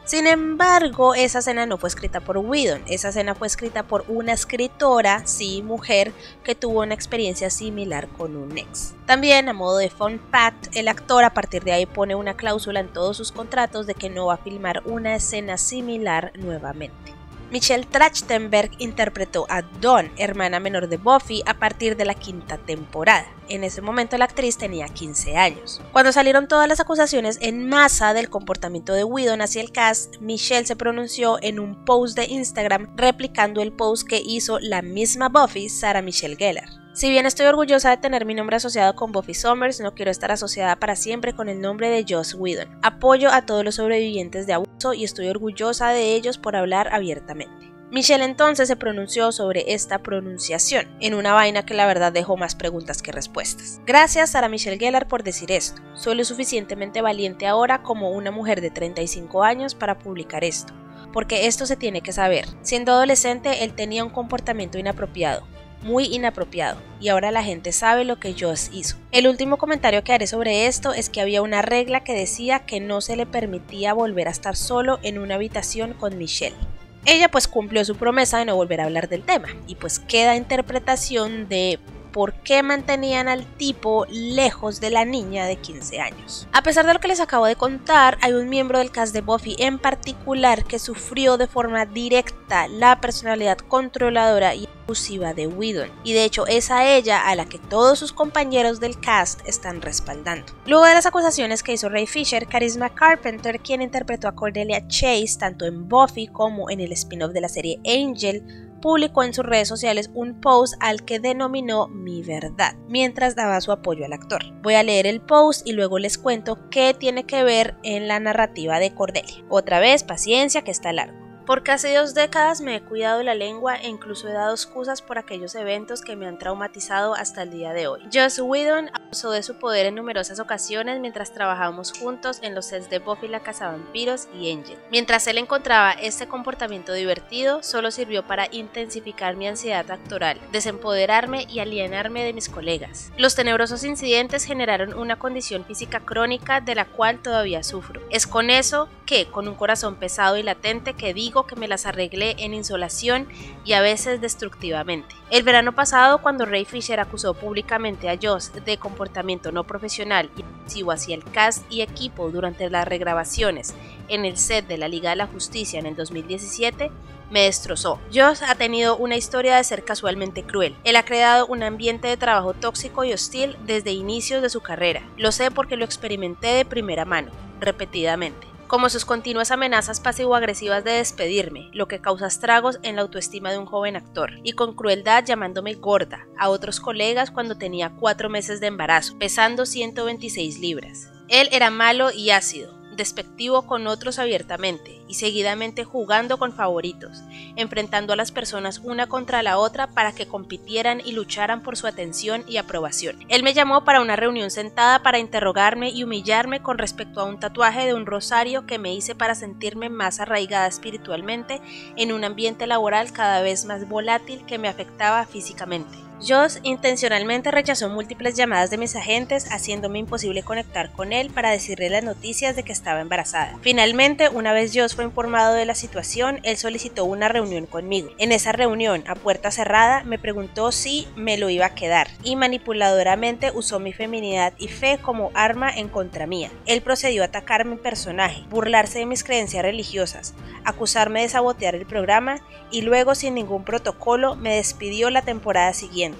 Sin embargo, esa escena no fue escrita por Whedon, esa escena fue escrita por una escritora, sí, mujer, que tuvo una experiencia similar con un ex. También, a modo de fun fact, el actor a partir de ahí pone una cláusula en todos sus contratos de que no va a filmar una escena similar nuevamente. Michelle Trachtenberg interpretó a Dawn, hermana menor de Buffy, a partir de la 5ª temporada. En ese momento la actriz tenía 15 años. Cuando salieron todas las acusaciones en masa del comportamiento de Whedon hacia el cast, Michelle se pronunció en un post de Instagram replicando el post que hizo la misma Buffy, Sarah Michelle Gellar. Si bien estoy orgullosa de tener mi nombre asociado con Buffy Summers, no quiero estar asociada para siempre con el nombre de Joss Whedon. Apoyo a todos los sobrevivientes de abuso y estoy orgullosa de ellos por hablar abiertamente. Michelle entonces se pronunció sobre esta pronunciación, en una vaina que la verdad dejó más preguntas que respuestas. Gracias Sarah Michelle Gellar por decir esto. Soy lo suficientemente valiente ahora como una mujer de 35 años para publicar esto, porque esto se tiene que saber. Siendo adolescente él tenía un comportamiento inapropiado. Muy inapropiado, y ahora la gente sabe lo que Joss hizo. El último comentario que haré sobre esto es que había una regla que decía que no se le permitía volver a estar solo en una habitación con Michelle. Ella pues cumplió su promesa de no volver a hablar del tema, y pues queda interpretación de por qué mantenían al tipo lejos de la niña de 15 años. A pesar de lo que les acabo de contar, hay un miembro del cast de Buffy en particular que sufrió de forma directa la personalidad controladora y abusiva de Whedon, y de hecho es a ella a la que todos sus compañeros del cast están respaldando. Luego de las acusaciones que hizo Ray Fisher, Charisma Carpenter, quien interpretó a Cordelia Chase tanto en Buffy como en el spin-off de la serie Angel, publicó en sus redes sociales un post al que denominó Mi Verdad, mientras daba su apoyo al actor. Voy a leer el post y luego les cuento qué tiene que ver en la narrativa de Cordelia. Otra vez, paciencia que está largo. Por casi 2 décadas me he cuidado la lengua e incluso he dado excusas por aquellos eventos que me han traumatizado hasta el día de hoy. Joss Whedon abusó de su poder en numerosas ocasiones mientras trabajábamos juntos en los sets de Buffy la Cazavampiros y Angel. Mientras él encontraba este comportamiento divertido, solo sirvió para intensificar mi ansiedad actoral, desempoderarme y alienarme de mis colegas. Los tenebrosos incidentes generaron una condición física crónica de la cual todavía sufro. Es con eso que, con un corazón pesado y latente, que digo que me las arreglé en insolación y a veces destructivamente. El verano pasado, cuando Ray Fisher acusó públicamente a Joss de comportamiento no profesional y abusivo hacia el cast y equipo durante las regrabaciones en el set de la Liga de la Justicia en el 2017, me destrozó. Joss ha tenido una historia de ser casualmente cruel. Él ha creado un ambiente de trabajo tóxico y hostil desde inicios de su carrera. Lo sé porque lo experimenté de primera mano, repetidamente. Como sus continuas amenazas pasivo-agresivas de despedirme, lo que causa estragos en la autoestima de un joven actor, y con crueldad llamándome gorda a otros colegas cuando tenía 4 meses de embarazo, pesando 126 libras. Él era malo y ácido, despectivo con otros abiertamente y seguidamente jugando con favoritos, enfrentando a las personas una contra la otra para que compitieran y lucharan por su atención y aprobación. Él me llamó para una reunión sentada para interrogarme y humillarme con respecto a un tatuaje de un rosario que me hice para sentirme más arraigada espiritualmente en un ambiente laboral cada vez más volátil que me afectaba físicamente. Joss intencionalmente rechazó múltiples llamadas de mis agentes, haciéndome imposible conectar con él para decirle las noticias de que estaba embarazada. Finalmente, una vez Joss fue informado de la situación, él solicitó una reunión conmigo. En esa reunión, a puerta cerrada, me preguntó si me lo iba a quedar y manipuladoramente usó mi feminidad y fe como arma en contra mía. Él procedió a atacar mi personaje, burlarse de mis creencias religiosas, acusarme de sabotear el programa y luego, sin ningún protocolo, me despidió la temporada siguiente.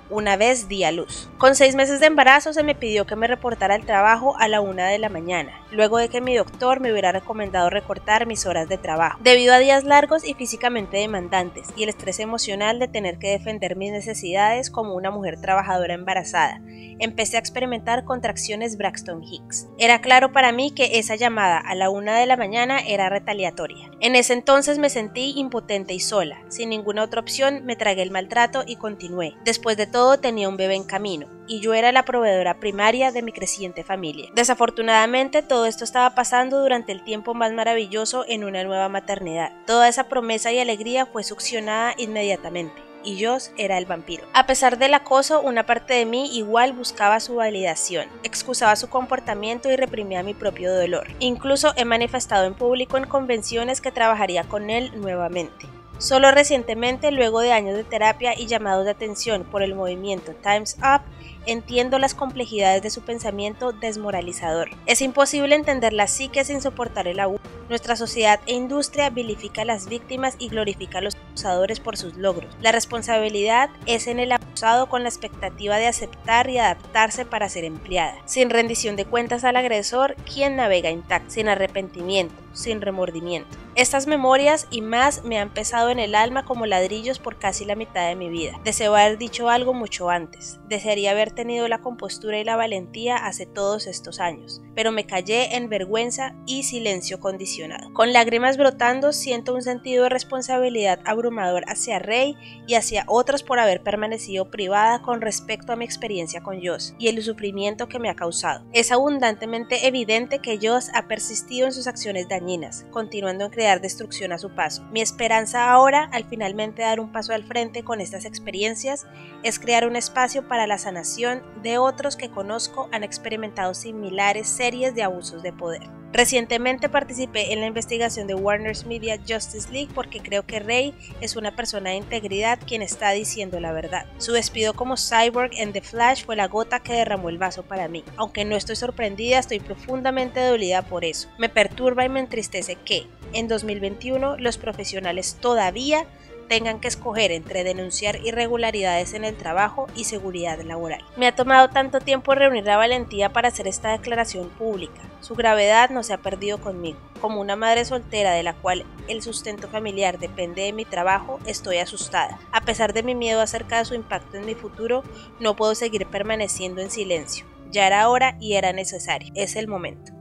Una vez di a luz. Con 6 meses de embarazo se me pidió que me reportara al trabajo a la 1 de la mañana, luego de que mi doctor me hubiera recomendado recortar mis horas de trabajo. Debido a días largos y físicamente demandantes y el estrés emocional de tener que defender mis necesidades como una mujer trabajadora embarazada, empecé a experimentar contracciones Braxton Hicks. Era claro para mí que esa llamada a la 1 de la mañana era retaliatoria. En ese entonces me sentí impotente y sola. Sin ninguna otra opción me tragué el maltrato y continué. Después de todo tenía un bebé en camino y yo era la proveedora primaria de mi creciente familia. Desafortunadamente todo esto estaba pasando durante el tiempo más maravilloso en una nueva maternidad. Toda esa promesa y alegría fue succionada inmediatamente. Y Joss era el vampiro. A pesar del acoso, una parte de mí igual buscaba su validación, excusaba su comportamiento y reprimía mi propio dolor. Incluso he manifestado en público en convenciones que trabajaría con él nuevamente. Solo recientemente, luego de años de terapia y llamados de atención por el movimiento Time's Up, entiendo las complejidades de su pensamiento desmoralizador. Es imposible entender la psique sin soportar el abuso. Nuestra sociedad e industria vilifica a las víctimas y glorifica a los abusadores por sus logros. La responsabilidad es en el abusado con la expectativa de aceptar y adaptarse para ser empleada. Sin rendición de cuentas al agresor, quien navega intacto, sin arrepentimiento, sin remordimiento. Estas memorias y más me han pesado en el alma como ladrillos por casi la mitad de mi vida. Deseo haber dicho algo mucho antes. Desearía haber tenido la compostura y la valentía hace todos estos años, pero me callé en vergüenza y silencio condicionado. Con lágrimas brotando, siento un sentido de responsabilidad abrumador hacia Rey y hacia otros por haber permanecido privada con respecto a mi experiencia con Joss y el sufrimiento que me ha causado. Es abundantemente evidente que Joss ha persistido en sus acciones dañinas, continuando en crear destrucción a su paso. Mi esperanza ahora, al finalmente dar un paso al frente con estas experiencias, es crear un espacio para la sanación de otros que conozco han experimentado similares series de abusos de poder. Recientemente participé en la investigación de Warner's Media Justice League porque creo que Rey es una persona de integridad quien está diciendo la verdad. Su despido como Cyborg en The Flash fue la gota que derramó el vaso para mí. Aunque no estoy sorprendida, estoy profundamente dolida por eso. Me perturba y me entristece que, en 2021, los profesionales todavía tengan que escoger entre denunciar irregularidades en el trabajo y seguridad laboral. Me ha tomado tanto tiempo reunir la valentía para hacer esta declaración pública. Su gravedad no se ha perdido conmigo. Como una madre soltera de la cual el sustento familiar depende de mi trabajo, estoy asustada. A pesar de mi miedo acerca de su impacto en mi futuro, no puedo seguir permaneciendo en silencio. Ya era hora y era necesario. Es el momento.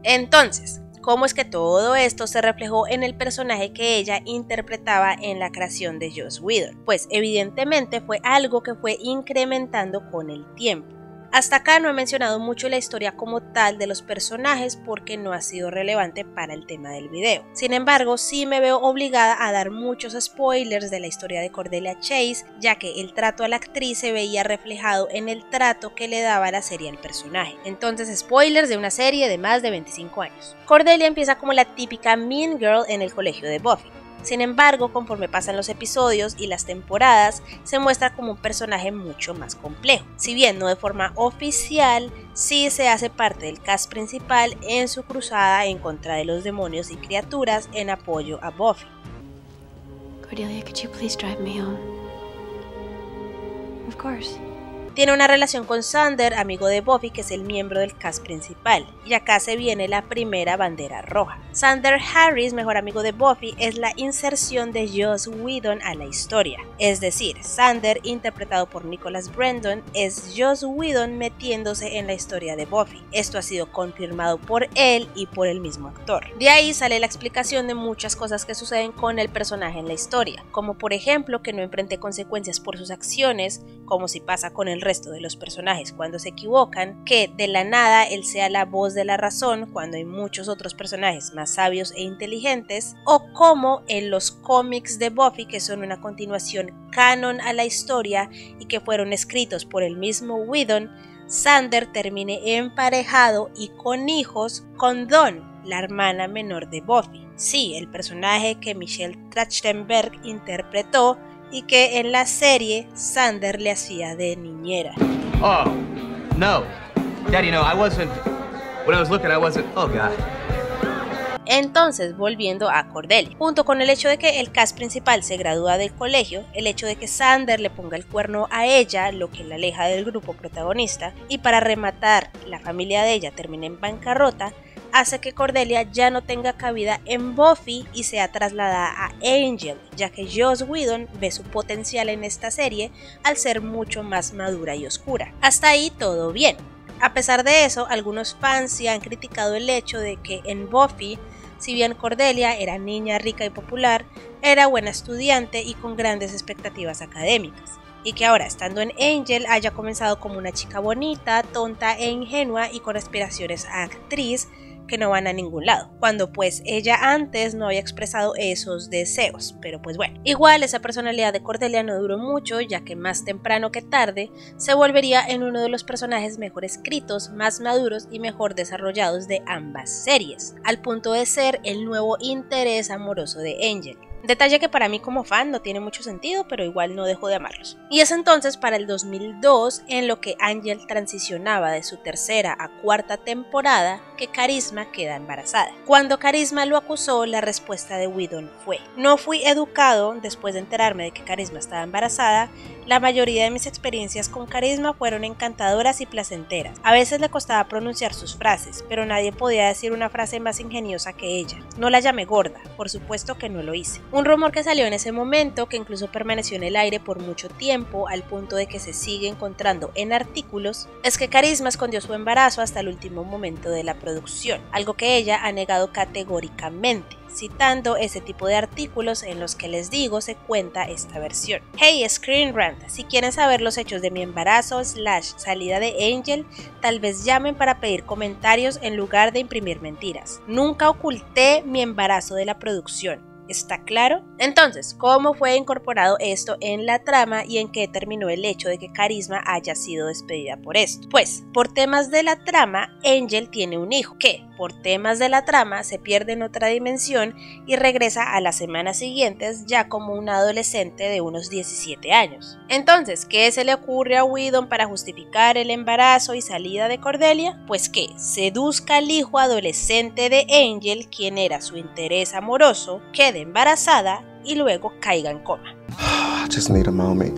Entonces, ¿cómo es que todo esto se reflejó en el personaje que ella interpretaba en la creación de Joss Whedon? Pues evidentemente fue algo que fue incrementando con el tiempo. Hasta acá no he mencionado mucho la historia como tal de los personajes porque no ha sido relevante para el tema del video. Sin embargo, sí me veo obligada a dar muchos spoilers de la historia de Cordelia Chase, ya que el trato a la actriz se veía reflejado en el trato que le daba la serie al personaje. Entonces, spoilers de una serie de más de 25 años. Cordelia empieza como la típica mean girl en el colegio de Buffy. Sin embargo, conforme pasan los episodios y las temporadas, se muestra como un personaje mucho más complejo. Si bien no de forma oficial, sí se hace parte del cast principal en su cruzada en contra de los demonios y criaturas en apoyo a Buffy. Cordelia, could you please drive me home? Of course. Tiene una relación con Xander, amigo de Buffy, que es el miembro del cast principal, y acá se viene la primera bandera roja. Xander Harris, mejor amigo de Buffy, es la inserción de Joss Whedon a la historia, es decir, Xander, interpretado por Nicholas Brendon, es Joss Whedon metiéndose en la historia de Buffy. Esto ha sido confirmado por él y por el mismo actor. De ahí sale la explicación de muchas cosas que suceden con el personaje en la historia, como por ejemplo que no enfrente consecuencias por sus acciones, como si pasa con el resto de los personajes cuando se equivocan, que de la nada él sea la voz de la razón cuando hay muchos otros personajes más sabios e inteligentes, o como en los cómics de Buffy, que son una continuación canon a la historia y que fueron escritos por el mismo Whedon, Xander termine emparejado y con hijos con Dawn, la hermana menor de Buffy. Sí, el personaje que Michelle Trachtenberg interpretó y que en la serie Xander le hacía de niñera. Oh, no. Daddy, no, I wasn't. When I was looking, I wasn't. Oh, God. Entonces, volviendo a Cordelia, junto con el hecho de que el cast principal se gradúa del colegio, el hecho de que Xander le ponga el cuerno a ella, lo que la aleja del grupo protagonista, y para rematar, la familia de ella termina en bancarrota, hace que Cordelia ya no tenga cabida en Buffy y sea trasladada a Angel, ya que Joss Whedon ve su potencial en esta serie al ser mucho más madura y oscura. Hasta ahí todo bien. A pesar de eso, algunos fans sí han criticado el hecho de que en Buffy, si bien Cordelia era niña rica y popular, era buena estudiante y con grandes expectativas académicas, y que ahora, estando en Angel, haya comenzado como una chica bonita, tonta e ingenua y con aspiraciones a actriz que no van a ningún lado, cuando pues ella antes no había expresado esos deseos, pero pues bueno. Igual esa personalidad de Cordelia no duró mucho, ya que más temprano que tarde se volvería en uno de los personajes mejor escritos, más maduros y mejor desarrollados de ambas series, al punto de ser el nuevo interés amoroso de Angel. Detalle que para mí como fan no tiene mucho sentido, pero igual no dejo de amarlos. Y es entonces para el 2002, en lo que Angel transicionaba de su tercera a cuarta temporada, que Carisma queda embarazada. Cuando Carisma lo acusó, la respuesta de Whedon fue: no fui educado después de enterarme de que Carisma estaba embarazada. La mayoría de mis experiencias con Carisma fueron encantadoras y placenteras. A veces le costaba pronunciar sus frases, pero nadie podía decir una frase más ingeniosa que ella. No la llamé gorda, por supuesto que no lo hice. Un rumor que salió en ese momento, que incluso permaneció en el aire por mucho tiempo, al punto de que se sigue encontrando en artículos, es que Carisma escondió su embarazo hasta el último momento de la producción, algo que ella ha negado categóricamente, citando ese tipo de artículos en los que les digo se cuenta esta versión. Hey Screen Rant, si quieren saber los hechos de mi embarazo / salida de Angel, tal vez llamen para pedir comentarios en lugar de imprimir mentiras. Nunca oculté mi embarazo de la producción. ¿Está claro? Entonces, ¿cómo fue incorporado esto en la trama y en qué terminó el hecho de que Carisma haya sido despedida por esto? Pues, por temas de la trama, Angel tiene un hijo que, por temas de la trama, se pierde en otra dimensión y regresa a las semanas siguientes ya como un adolescente de unos 17 años. Entonces, ¿qué se le ocurre a Whedon para justificar el embarazo y salida de Cordelia? Pues que seduzca al hijo adolescente de Angel, quien era su interés amoroso, quede embarazada y luego caiga en coma. Just need a moment.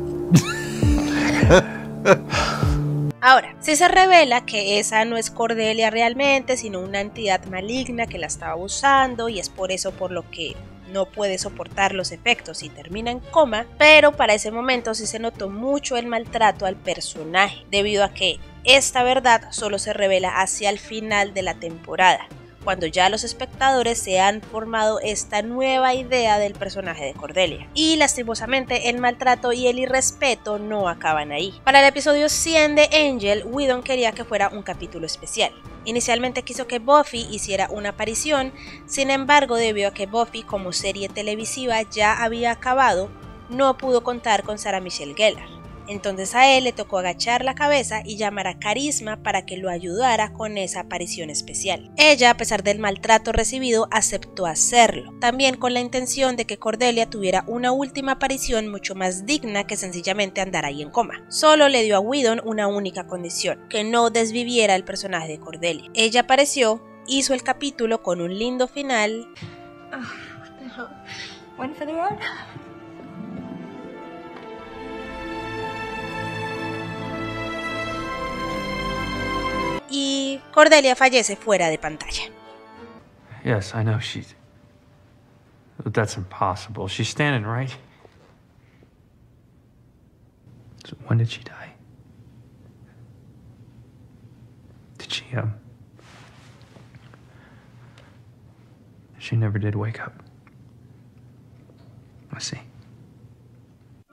Ahora, si se revela que esa no es Cordelia realmente, sino una entidad maligna que la estaba abusando y es por eso por lo que no puede soportar los efectos y termina en coma, pero para ese momento sí se notó mucho el maltrato al personaje, debido a que esta verdad solo se revela hacia el final de la temporada, cuando ya los espectadores se han formado esta nueva idea del personaje de Cordelia. Y lastimosamente el maltrato y el irrespeto no acaban ahí. Para el episodio 100 de Angel, Whedon quería que fuera un capítulo especial. Inicialmente quiso que Buffy hiciera una aparición, sin embargo, debido a que Buffy como serie televisiva ya había acabado, no pudo contar con Sarah Michelle Gellar. Entonces a él le tocó agachar la cabeza y llamar a Carisma para que lo ayudara con esa aparición especial. Ella, a pesar del maltrato recibido, aceptó hacerlo, también con la intención de que Cordelia tuviera una última aparición mucho más digna que sencillamente andar ahí en coma. Solo le dio a Whedon una única condición: que no desviviera el personaje de Cordelia. Ella apareció, hizo el capítulo con un lindo final. One for the road. Y Cordelia fallece fuera de pantalla. Yes, I know that's impossible. She's standing right. So when did she die? Did she never did wake up. I see.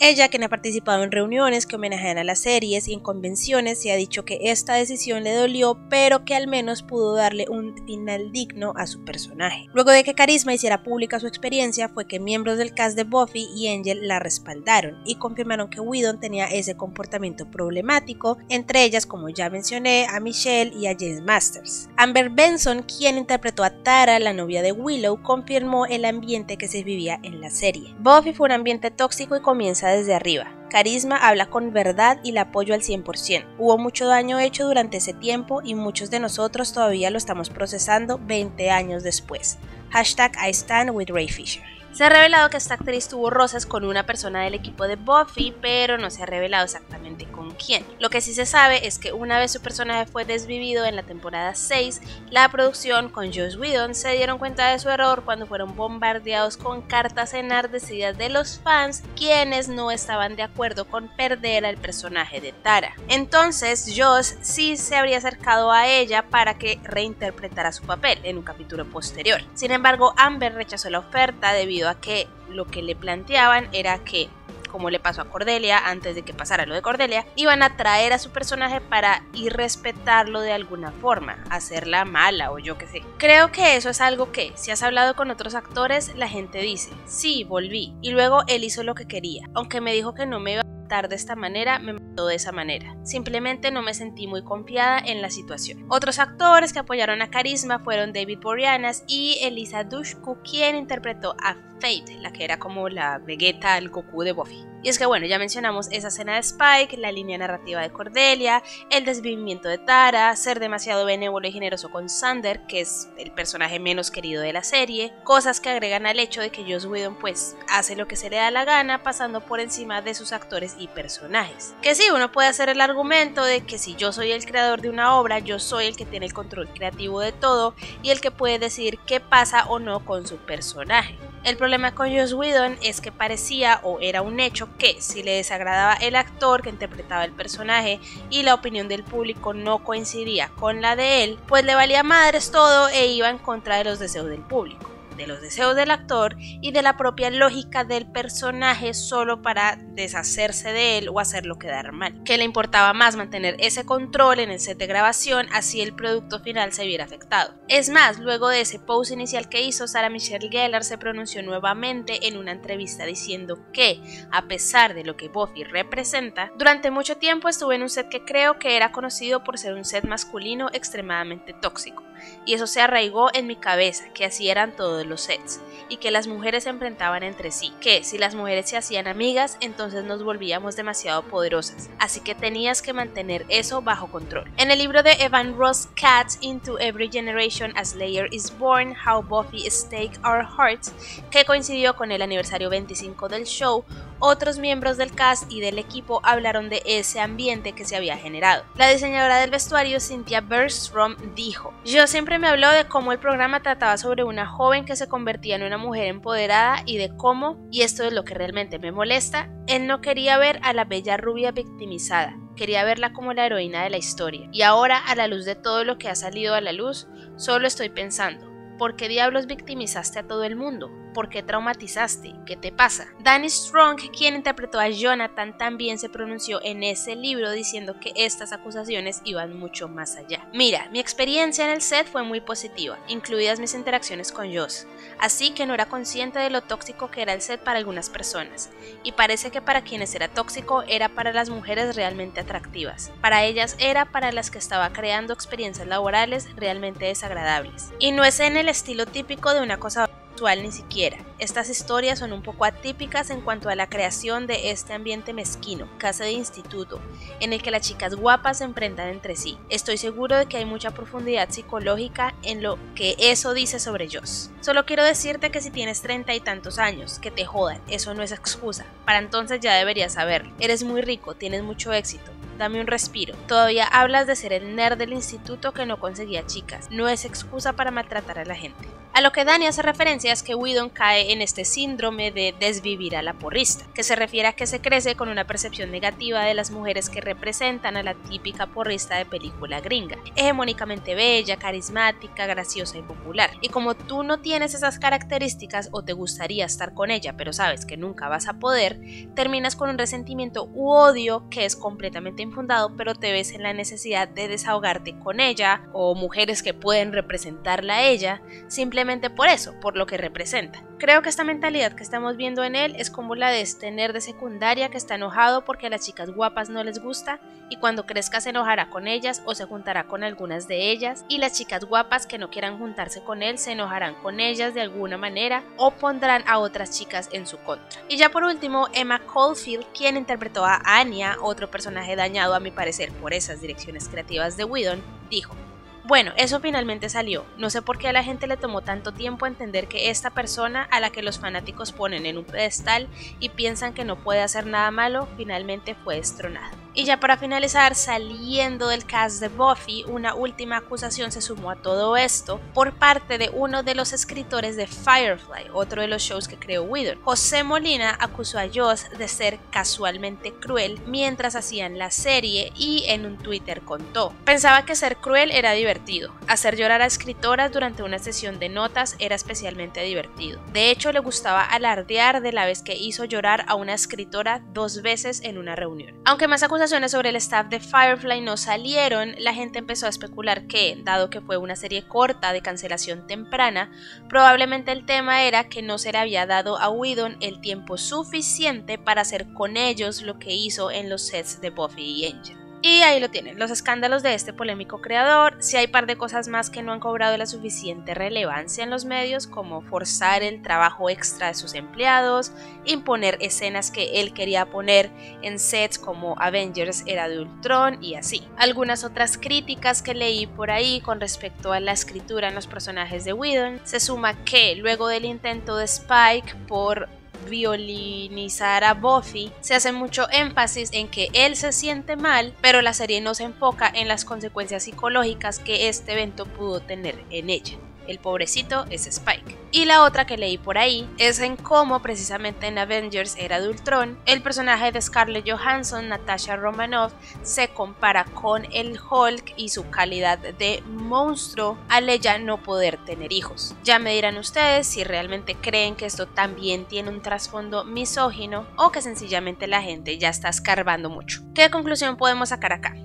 Ella, quien ha participado en reuniones que homenajean a las series y en convenciones, se ha dicho que esta decisión le dolió, pero que al menos pudo darle un final digno a su personaje. Luego de que Charisma hiciera pública su experiencia, fue que miembros del cast de Buffy y Angel la respaldaron y confirmaron que Whedon tenía ese comportamiento problemático, entre ellas, como ya mencioné, a Michelle y a James Masters. Amber Benson, quien interpretó a Tara, la novia de Willow, confirmó el ambiente que se vivía en la serie. Buffy fue un ambiente tóxico y comienza desde arriba. Charisma habla con verdad y la apoyo al 100%. Hubo mucho daño hecho durante ese tiempo y muchos de nosotros todavía lo estamos procesando 20 años después. #IStandWithRayFisher. Se ha revelado que esta actriz tuvo roces con una persona del equipo de Buffy, pero no se ha revelado exactamente con quién. Lo que sí se sabe es que una vez su personaje fue desvivido en la temporada 6, la producción con Joss Whedon se dieron cuenta de su error cuando fueron bombardeados con cartas enardecidas de los fans, quienes no estaban de acuerdo con perder al personaje de Tara. Entonces Joss sí se habría acercado a ella para que reinterpretara su papel en un capítulo posterior. Sin embargo, Amber rechazó la oferta debido a que lo que le planteaban era que, como le pasó a Cordelia antes de que pasara lo de Cordelia, iban a traer a su personaje para irrespetarlo de alguna forma, hacerla mala o yo qué sé. Creo que eso es algo que, si has hablado con otros actores, la gente dice, sí, volví, y luego él hizo lo que quería, aunque me dijo que no me iba a matar de esta manera, me mató de esa manera. Simplemente no me sentí muy confiada en la situación. Otros actores que apoyaron a Charisma fueron David Boreanaz y Elisa Dushku, quien interpretó a Fate, la que era como la Vegeta, el Goku de Buffy. Y es que bueno, ya mencionamos esa escena de Spike, la línea narrativa de Cordelia, el desvivimiento de Tara, ser demasiado benévolo y generoso con Xander, que es el personaje menos querido de la serie, cosas que agregan al hecho de que Joss Whedon pues hace lo que se le da la gana, pasando por encima de sus actores y personajes. Que sí, uno puede hacer el argumento de que si yo soy el creador de una obra, yo soy el que tiene el control creativo de todo y el que puede decidir qué pasa o no con su personaje. El problema con Joss Whedon es que parecía o era un hecho que si le desagradaba el actor que interpretaba el personaje y la opinión del público no coincidía con la de él, pues le valía madres todo e iba en contra de los deseos del público, de los deseos del actor y de la propia lógica del personaje solo para deshacerse de él o hacerlo quedar mal. Que le importaba más mantener ese control en el set de grabación, así el producto final se viera afectado. Es más, luego de ese post inicial que hizo, Sarah Michelle Gellar se pronunció nuevamente en una entrevista diciendo que, a pesar de lo que Buffy representa, durante mucho tiempo estuve en un set que creo que era conocido por ser un set masculino extremadamente tóxico, y eso se arraigó en mi cabeza, que así eran todos los sets, y que las mujeres se enfrentaban entre sí, que si las mujeres se hacían amigas, entonces nos volvíamos demasiado poderosas, así que tenías que mantener eso bajo control. En el libro de Evan Ross Katz, Into Every Generation a Slayer is Born, How Buffy Stake Our Hearts, que coincidió con el aniversario 25 del show, otros miembros del cast y del equipo hablaron de ese ambiente que se había generado. La diseñadora del vestuario, Cynthia Bergstrom, dijo: "Yo siempre me habló de cómo el programa trataba sobre una joven que se convertía en una mujer empoderada y de cómo, y esto es lo que realmente me molesta, él no quería ver a la bella rubia victimizada, quería verla como la heroína de la historia. Y ahora, a la luz de todo lo que ha salido a la luz, solo estoy pensando, ¿por qué diablos victimizaste a todo el mundo? ¿Por qué traumatizaste? ¿Qué te pasa?". Danny Strong, quien interpretó a Jonathan, también se pronunció en ese libro diciendo que estas acusaciones iban mucho más allá. "Mira, mi experiencia en el set fue muy positiva, incluidas mis interacciones con Joss, así que no era consciente de lo tóxico que era el set para algunas personas, y parece que para quienes era tóxico era para las mujeres realmente atractivas, para ellas era para las que estaba creando experiencias laborales realmente desagradables, y no es en el estilo típico de una cosa ni siquiera. Estas historias son un poco atípicas en cuanto a la creación de este ambiente mezquino, casa de instituto, en el que las chicas guapas se enfrentan entre sí. Estoy seguro de que hay mucha profundidad psicológica en lo que eso dice sobre Joss. Solo quiero decirte que si tienes 30 y tantos años, que te jodan, eso no es excusa. Para entonces ya deberías saberlo. Eres muy rico, tienes mucho éxito. dame un respiro. Todavía hablas de ser el nerd del instituto que no conseguía chicas. No es excusa para maltratar a la gente. A lo que Dani hace referencia es que Whedon cae en este síndrome de desvivir a la porrista, que se refiere a que se crece con una percepción negativa de las mujeres que representan a la típica porrista de película gringa, hegemónicamente bella, carismática, graciosa y popular. Y como tú no tienes esas características o te gustaría estar con ella, pero sabes que nunca vas a poder, terminas con un resentimiento u odio que es completamente infundado, pero te ves en la necesidad de desahogarte con ella o mujeres que pueden representarla a ella, simplemente por eso, por lo que representa. Creo que esta mentalidad que estamos viendo en él es como la de este nerd de secundaria que está enojado porque a las chicas guapas no les gusta y cuando crezca se enojará con ellas o se juntará con algunas de ellas, y las chicas guapas que no quieran juntarse con él se enojarán con ellas de alguna manera o pondrán a otras chicas en su contra. Y ya por último, Emma Caulfield, quien interpretó a Anya, otro personaje dañado a mi parecer por esas direcciones creativas de Whedon, dijo: bueno, eso finalmente salió. No sé por qué a la gente le tomó tanto tiempo entender que esta persona a la que los fanáticos ponen en un pedestal y piensan que no puede hacer nada malo, finalmente fue destronada. Y ya para finalizar, saliendo del cast de Buffy, una última acusación se sumó a todo esto por parte de uno de los escritores de Firefly, otro de los shows que creó Whedon. José Molina acusó a Joss de ser casualmente cruel mientras hacían la serie y en un Twitter contó: pensaba que ser cruel era divertido, hacer llorar a escritoras durante una sesión de notas era especialmente divertido. De hecho, le gustaba alardear de la vez que hizo llorar a una escritora 2 veces en una reunión. Aunque más acusaciones sobre el staff de Firefly no salieron, la gente empezó a especular que, dado que fue una serie corta de cancelación temprana, probablemente el tema era que no se le había dado a Whedon el tiempo suficiente para hacer con ellos lo que hizo en los sets de Buffy y Angel. Y ahí lo tienen, los escándalos de este polémico creador. Sí hay par de cosas más que no han cobrado la suficiente relevancia en los medios, como forzar el trabajo extra de sus empleados, imponer escenas que él quería poner en sets como Avengers Era de Ultron y así. Algunas otras críticas que leí por ahí con respecto a la escritura en los personajes de Whedon, se suma que luego del intento de Spike por violinizar a Buffy, se hace mucho énfasis en que él se siente mal, pero la serie no se enfoca en las consecuencias psicológicas que este evento pudo tener en ella. El pobrecito es Spike. Y la otra que leí por ahí es en cómo precisamente en Avengers Era de Ultron el personaje de Scarlett Johansson, Natasha Romanoff, se compara con el Hulk y su calidad de monstruo al ella no poder tener hijos. Ya me dirán ustedes si realmente creen que esto también tiene un trasfondo misógino o que sencillamente la gente ya está escarbando mucho. ¿Qué conclusión podemos sacar acá?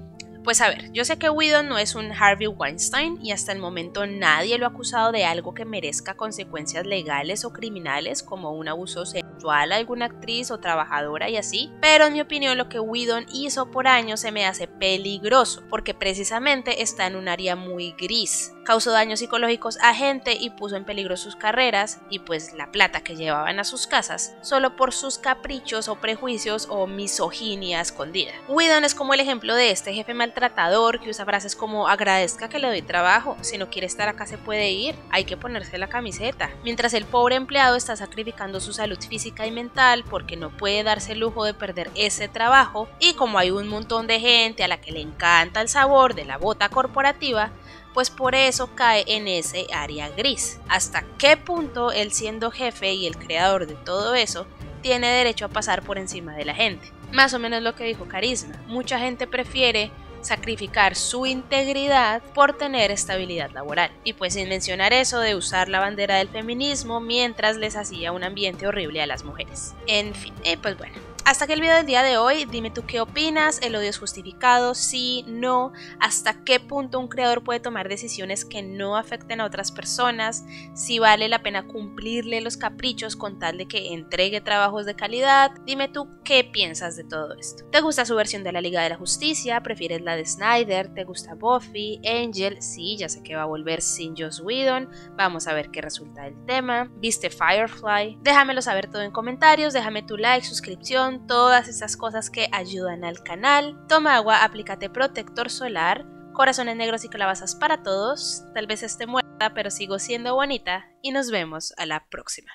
Pues a ver, yo sé que Whedon no es un Harvey Weinstein y hasta el momento nadie lo ha acusado de algo que merezca consecuencias legales o criminales como un abuso sexual a alguna actriz o trabajadora y así, pero en mi opinión lo que Whedon hizo por años se me hace peligroso porque precisamente está en un área muy gris. Causó daños psicológicos a gente y puso en peligro sus carreras y pues la plata que llevaban a sus casas solo por sus caprichos o prejuicios o misoginia escondida. Whedon es como el ejemplo de este jefe maltratador que usa frases como agradezca que le doy trabajo, si no quiere estar acá se puede ir, hay que ponerse la camiseta, mientras el pobre empleado está sacrificando su salud física y mental porque no puede darse el lujo de perder ese trabajo y como hay un montón de gente a la que le encanta el sabor de la bota corporativa, pues por eso cae en ese área gris. ¿Hasta qué punto él siendo jefe y el creador de todo eso tiene derecho a pasar por encima de la gente? Más o menos lo que dijo Carisma, mucha gente prefiere sacrificar su integridad por tener estabilidad laboral. Y pues sin mencionar eso de usar la bandera del feminismo mientras les hacía un ambiente horrible a las mujeres. En fin, pues bueno. Hasta aquí el video del día de hoy, dime tú qué opinas, ¿el odio es justificado? Sí, no, ¿hasta qué punto un creador puede tomar decisiones que no afecten a otras personas? Si vale la pena cumplirle los caprichos con tal de que entregue trabajos de calidad, dime tú qué piensas de todo esto. ¿Te gusta su versión de la Liga de la Justicia? ¿Prefieres la de Snyder? ¿Te gusta Buffy? ¿Angel? Sí, ya sé que va a volver sin Joss Whedon, vamos a ver qué resulta del tema. ¿Viste Firefly? Déjamelo saber todo en comentarios, déjame tu like, suscripción, todas esas cosas que ayudan al canal. Toma agua, aplícate protector solar, corazones negros y calabazas para todos. Tal vez esté muerta, pero sigo siendo bonita y nos vemos a la próxima.